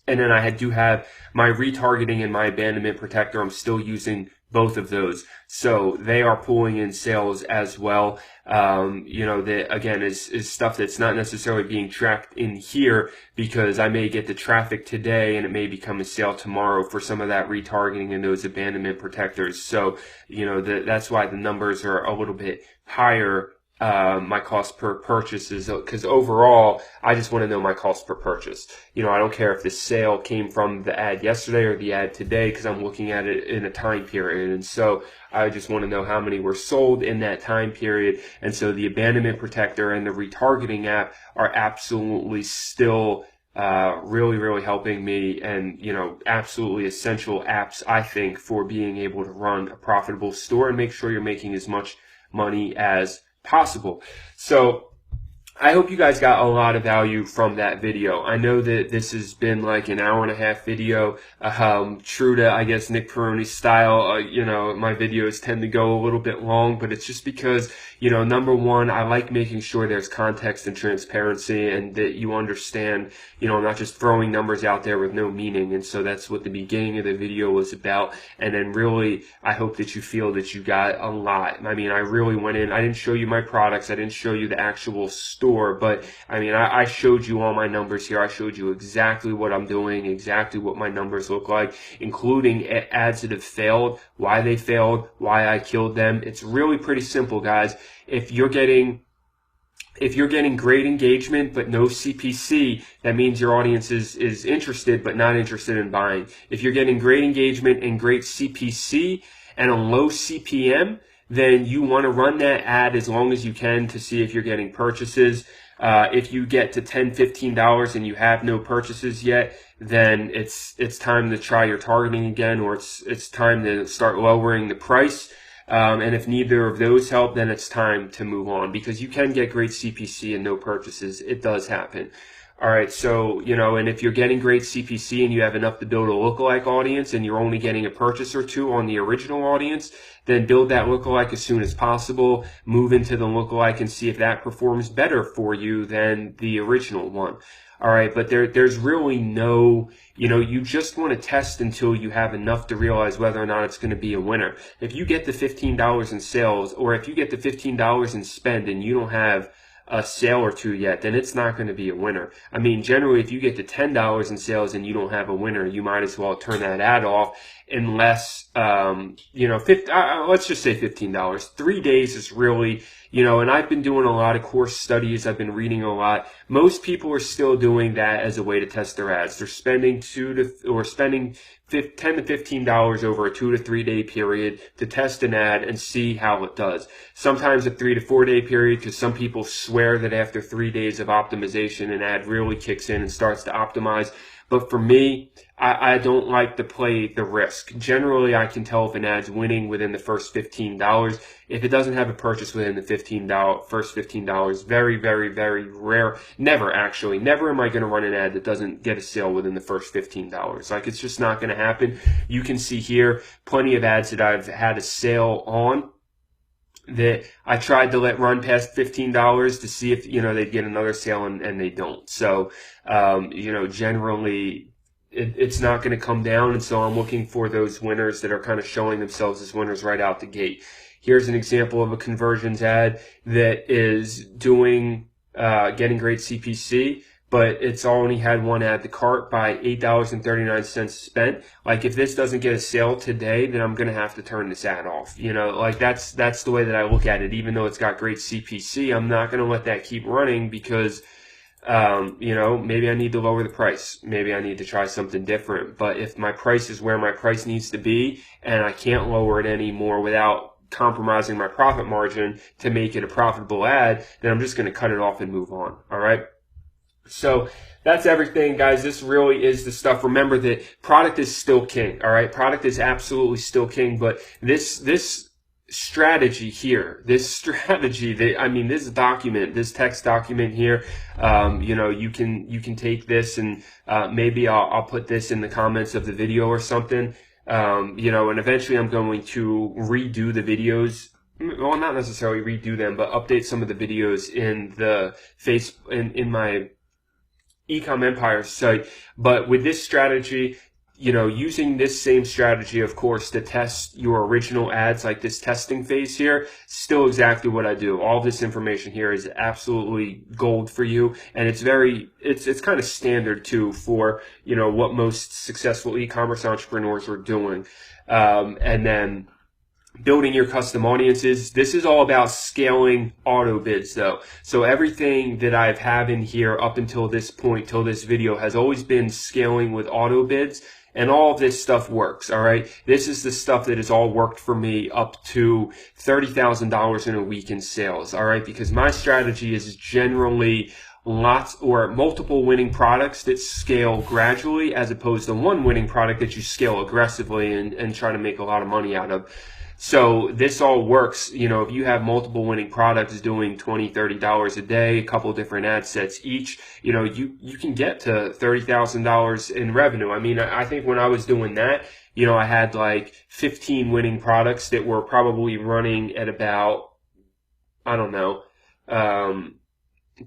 And then I do have my retargeting and my abandonment protector. I'm still using both of those. So they are pulling in sales as well. You know, that again is stuff that's not necessarily being tracked in here because I may get the traffic today and it may become a sale tomorrow for some of that retargeting and those abandonment protectors. So, you know, that's why the numbers are a little bit higher my cost per purchase is, because overall, I just want to know my cost per purchase. I don't care if the sale came from the ad yesterday or the ad today, because I'm looking at it in a time period. And so I just want to know how many were sold in that time period. And so the abandonment protector and the retargeting app are absolutely still really, really helping me, and, absolutely essential apps, I think, for being able to run a profitable store and make sure you're making as much money as possible. So I hope you guys got a lot of value from that video. I know that this has been like an hour and a half video, true to, I guess, Nick Peroni style. My videos tend to go a little bit long, but it's just because, number one, I like making sure there's context and transparency, and that you understand, I'm not just throwing numbers out there with no meaning. And so that's what the beginning of the video was about. And then really, I hope that you feel that you got a lot. I mean, I really went in, I didn't show you my products, I didn't show you the actual store, but I showed you all my numbers here. I showed you exactly what I'm doing, exactly what my numbers look like, including ads that have failed, why they failed, why I killed them. It's really pretty simple, guys. If you're getting great engagement but no CPC, that means your audience is interested but not interested in buying. If you're getting great engagement and great CPC and a low CPM, then you want to run that ad as long as you can to see if you're getting purchases. If you get to $10, $15 and you have no purchases yet, then it's time to try your targeting again, or it's time to start lowering the price. And if neither of those help, then it's time to move on, because you can get great CPC and no purchases. It does happen. All right, so, and if you're getting great CPC and you have enough to build a lookalike audience and you're only getting a purchase or two on the original audience, then build that lookalike as soon as possible, move into the lookalike and see if that performs better for you than the original one. All right, but there's really no, you just want to test until you have enough to realize whether or not it's going to be a winner. If you get the $15 in sales, or if you get the $15 in spend and you don't have a sale or two yet, then it's not going to be a winner. I mean, generally, if you get to $10 in sales and you don't have a winner, you might as well turn that ad off, unless, let's just say $15. 3 days is really, and I've been doing a lot of course studies. I've been reading a lot. Most people are still doing that as a way to test their ads. They're spending spending $10 to $15 over a 2 to 3 day period to test an ad and see how it does. Sometimes a 3 to 4 day period, because some people swear that after 3 days of optimization, an ad really kicks in and starts to optimize. But for me, I don't like to play the risk. Generally, I can tell if an ad's winning within the first $15. If it doesn't have a purchase within the first $15, very, very, very rare. Never am I going to run an ad that doesn't get a sale within the first $15. Like, it's just not going to happen. You can see here plenty of ads that I've had a sale on that I tried to let run past $15 to see if, they'd get another sale, and they don't. So, generally it's not going to come down. And so I'm looking for those winners that are kind of showing themselves as winners right out the gate. Here's an example of a conversions ad that is doing, getting great CPC, but it's only had one add to cart by $8.39 spent. Like, if this doesn't get a sale today, then I'm going to have to turn this ad off. Like, that's the way that I look at it. Even though it's got great CPC, I'm not going to let that keep running, because, maybe I need to lower the price. Maybe I need to try something different. But if my price is where my price needs to be, and I can't lower it anymore without compromising my profit margin to make it a profitable ad, then I'm just going to cut it off and move on. All right. So that's everything, guys. This really is the stuff. Remember that product is still king. All right. Product is absolutely still king. But this strategy here, this document, this text document here, you can take this and, maybe I'll put this in the comments of the video or something. And eventually I'm going to redo the videos. Well, not necessarily redo them, but update some of the videos in the in my Ecom Empire site. But with this strategy, using this same strategy, of course, to test your original ads, like this testing phase here, still exactly what I do. All this information here is absolutely gold for you, and it's kind of standard too for, what most successful e-commerce entrepreneurs are doing. And then building your custom audiences. This is all about scaling auto bids though. So everything that I've had in here up until this point, till this video, has always been scaling with auto bids. And all of this stuff works, all right? This is the stuff that has all worked for me up to $30,000 in a week in sales, all right? Because my strategy is generally lots or multiple winning products that scale gradually, as opposed to one winning product that you scale aggressively and try to make a lot of money out of. So this all works. You know, if you have multiple winning products doing $20, $30 a day, a couple different ad sets each, you know, you can get to $30,000 in revenue. I mean, I think when I was doing that, you know, I had like 15 winning products that were probably running at about, I don't know,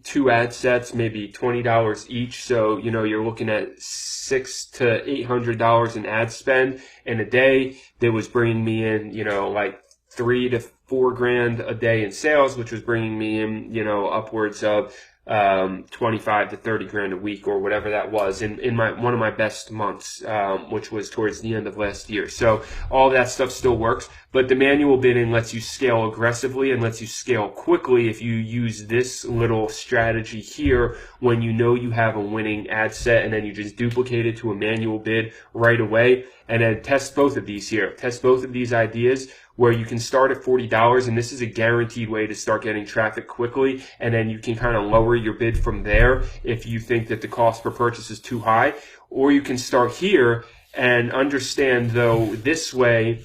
2 ad sets, maybe $20 each. So, you know, you're looking at $600 to $800 in ad spend in a day that was bringing me in, you know, like $3 to $4 grand a day in sales, which was bringing me in, you know, upwards of 25 to 30 grand a week or whatever that was in one of my best months, which was towards the end of last year. So all that stuff still works, but the manual bidding lets you scale aggressively and lets you scale quickly if you use this little strategy here when you know you have a winning ad set, and then you just duplicate it to a manual bid right away, and then test both of these here. Test both of these ideas where you can start at $40, and this is a guaranteed way to start getting traffic quickly, and then you can kind of lower your bid from there if you think that the cost per purchase is too high. Or you can start here and understand, though, this way,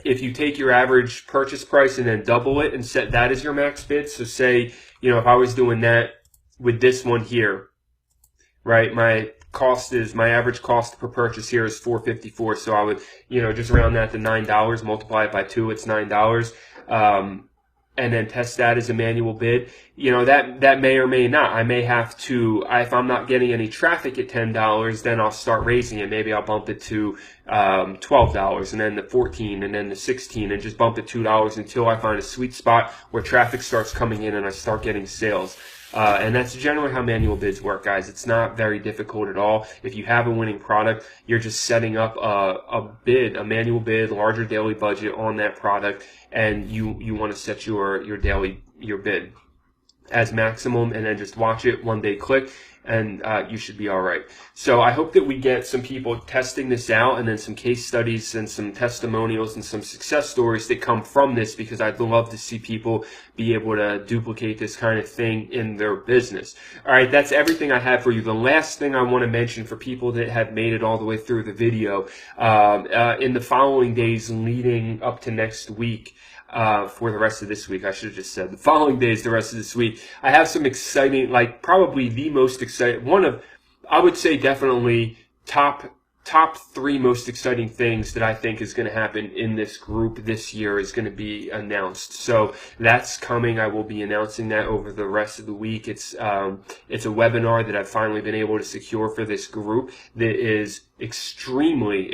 if you take your average purchase price and then double it and set that as your max bid. So say, you know, if I was doing that with this one here, right, my average cost per purchase here is $4.54. So I would, you know, just round that to $9, multiply it by 2, it's $9. And then test that as a manual bid. You know, that may or may not. I may have to, if I'm not getting any traffic at $10, then I'll start raising it. Maybe I'll bump it to $12, and then the $14, and then the $16, and just bump it $2 until I find a sweet spot where traffic starts coming in and I start getting sales. And that's generally how manual bids work, guys. It's not very difficult at all. If you have a winning product, you're just setting up a manual bid, larger daily budget on that product, and you want to set your bid as maximum, and then just watch it one day click, and you should be all right. So I hope that we get some people testing this out, and then some case studies and some testimonials and some success stories that come from this, because I'd love to see people be able to duplicate this kind of thing in their business. All right, that's everything I have for you. The last thing I want to mention for people that have made it all the way through the video, in the following days leading up to next week, for the rest of this week, I should have just said the following days, the rest of this week, I have some exciting, like probably the most exciting, I would say definitely top 3 most exciting things that I think is going to happen in this group this year is going to be announced. So that's coming. I will be announcing that over the rest of the week. It's a webinar that I've finally been able to secure for this group that is extremely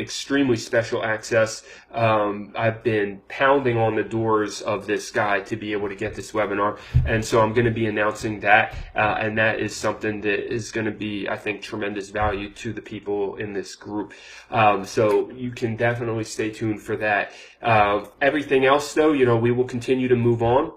special access. I've been pounding on the doors of this guy to be able to get this webinar, and so I'm going to be announcing that, and that is something that is going to be, I think, tremendous value to the people in this group. So you can definitely stay tuned for that. Everything else, though, you know, we will continue to move on.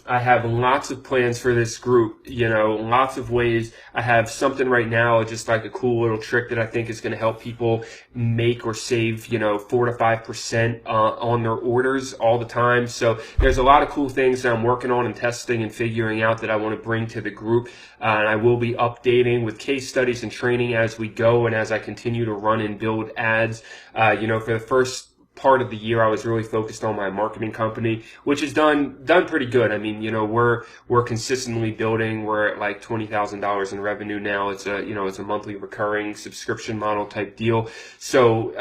I have lots of plans for this group, you know, lots of ways. I have something right now, just like a cool little trick that I think is going to help people make or save, you know, 4 to 5% on their orders all the time. So there's a lot of cool things that I'm working on and testing and figuring out that I want to bring to the group. And I will be updating with case studies and training as we go, and as I continue to run and build ads. You know, for the first part of the year, I was really focused on my marketing company, which has done pretty good. I mean, you know, we're consistently building. We're at like $20,000 in revenue now. It's a monthly recurring subscription model type deal. So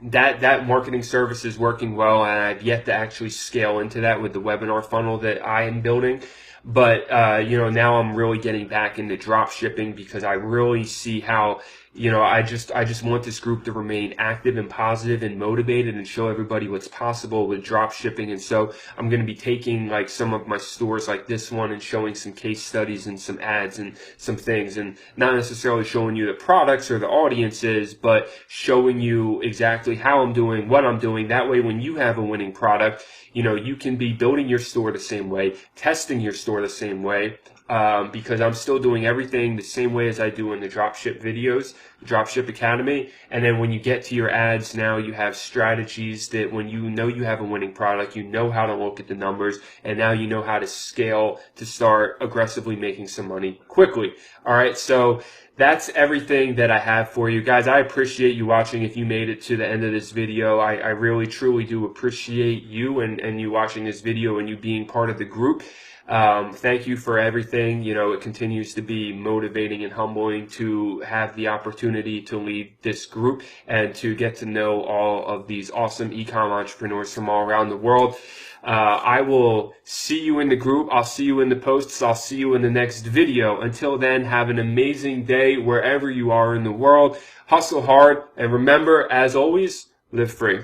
that marketing service is working well, and I've yet to actually scale into that with the webinar funnel that I am building. But you know, now I'm really getting back into drop shipping, because I really see how I just want this group to remain active and positive and motivated and show everybody what's possible with drop shipping. And so I'm going to be taking like some of my stores like this one and showing some case studies and some ads and some things, and not necessarily showing you the products or the audiences, but showing you exactly how I'm doing, what I'm doing. That way, when you have a winning product, you can be building your store the same way, testing your store the same way, because I'm still doing everything the same way as I do in the dropship videos, the Dropship Academy. And then when you get to your ads, now you have strategies that when you know you have a winning product, you know how to look at the numbers, and now you know how to scale to start aggressively making some money quickly. All right, so that's everything that I have for you guys. I appreciate you watching. If you made it to the end of this video, I really truly do appreciate you and you watching this video and you being part of the group. Thank you for everything. It continues to be motivating and humbling to have the opportunity to lead this group and to get to know all of these awesome e-com entrepreneurs from all around the world. I will see you in the group. I'll see you in the posts. I'll see you in the next video. Until then, have an amazing day wherever you are in the world. Hustle hard, and remember, as always, live free.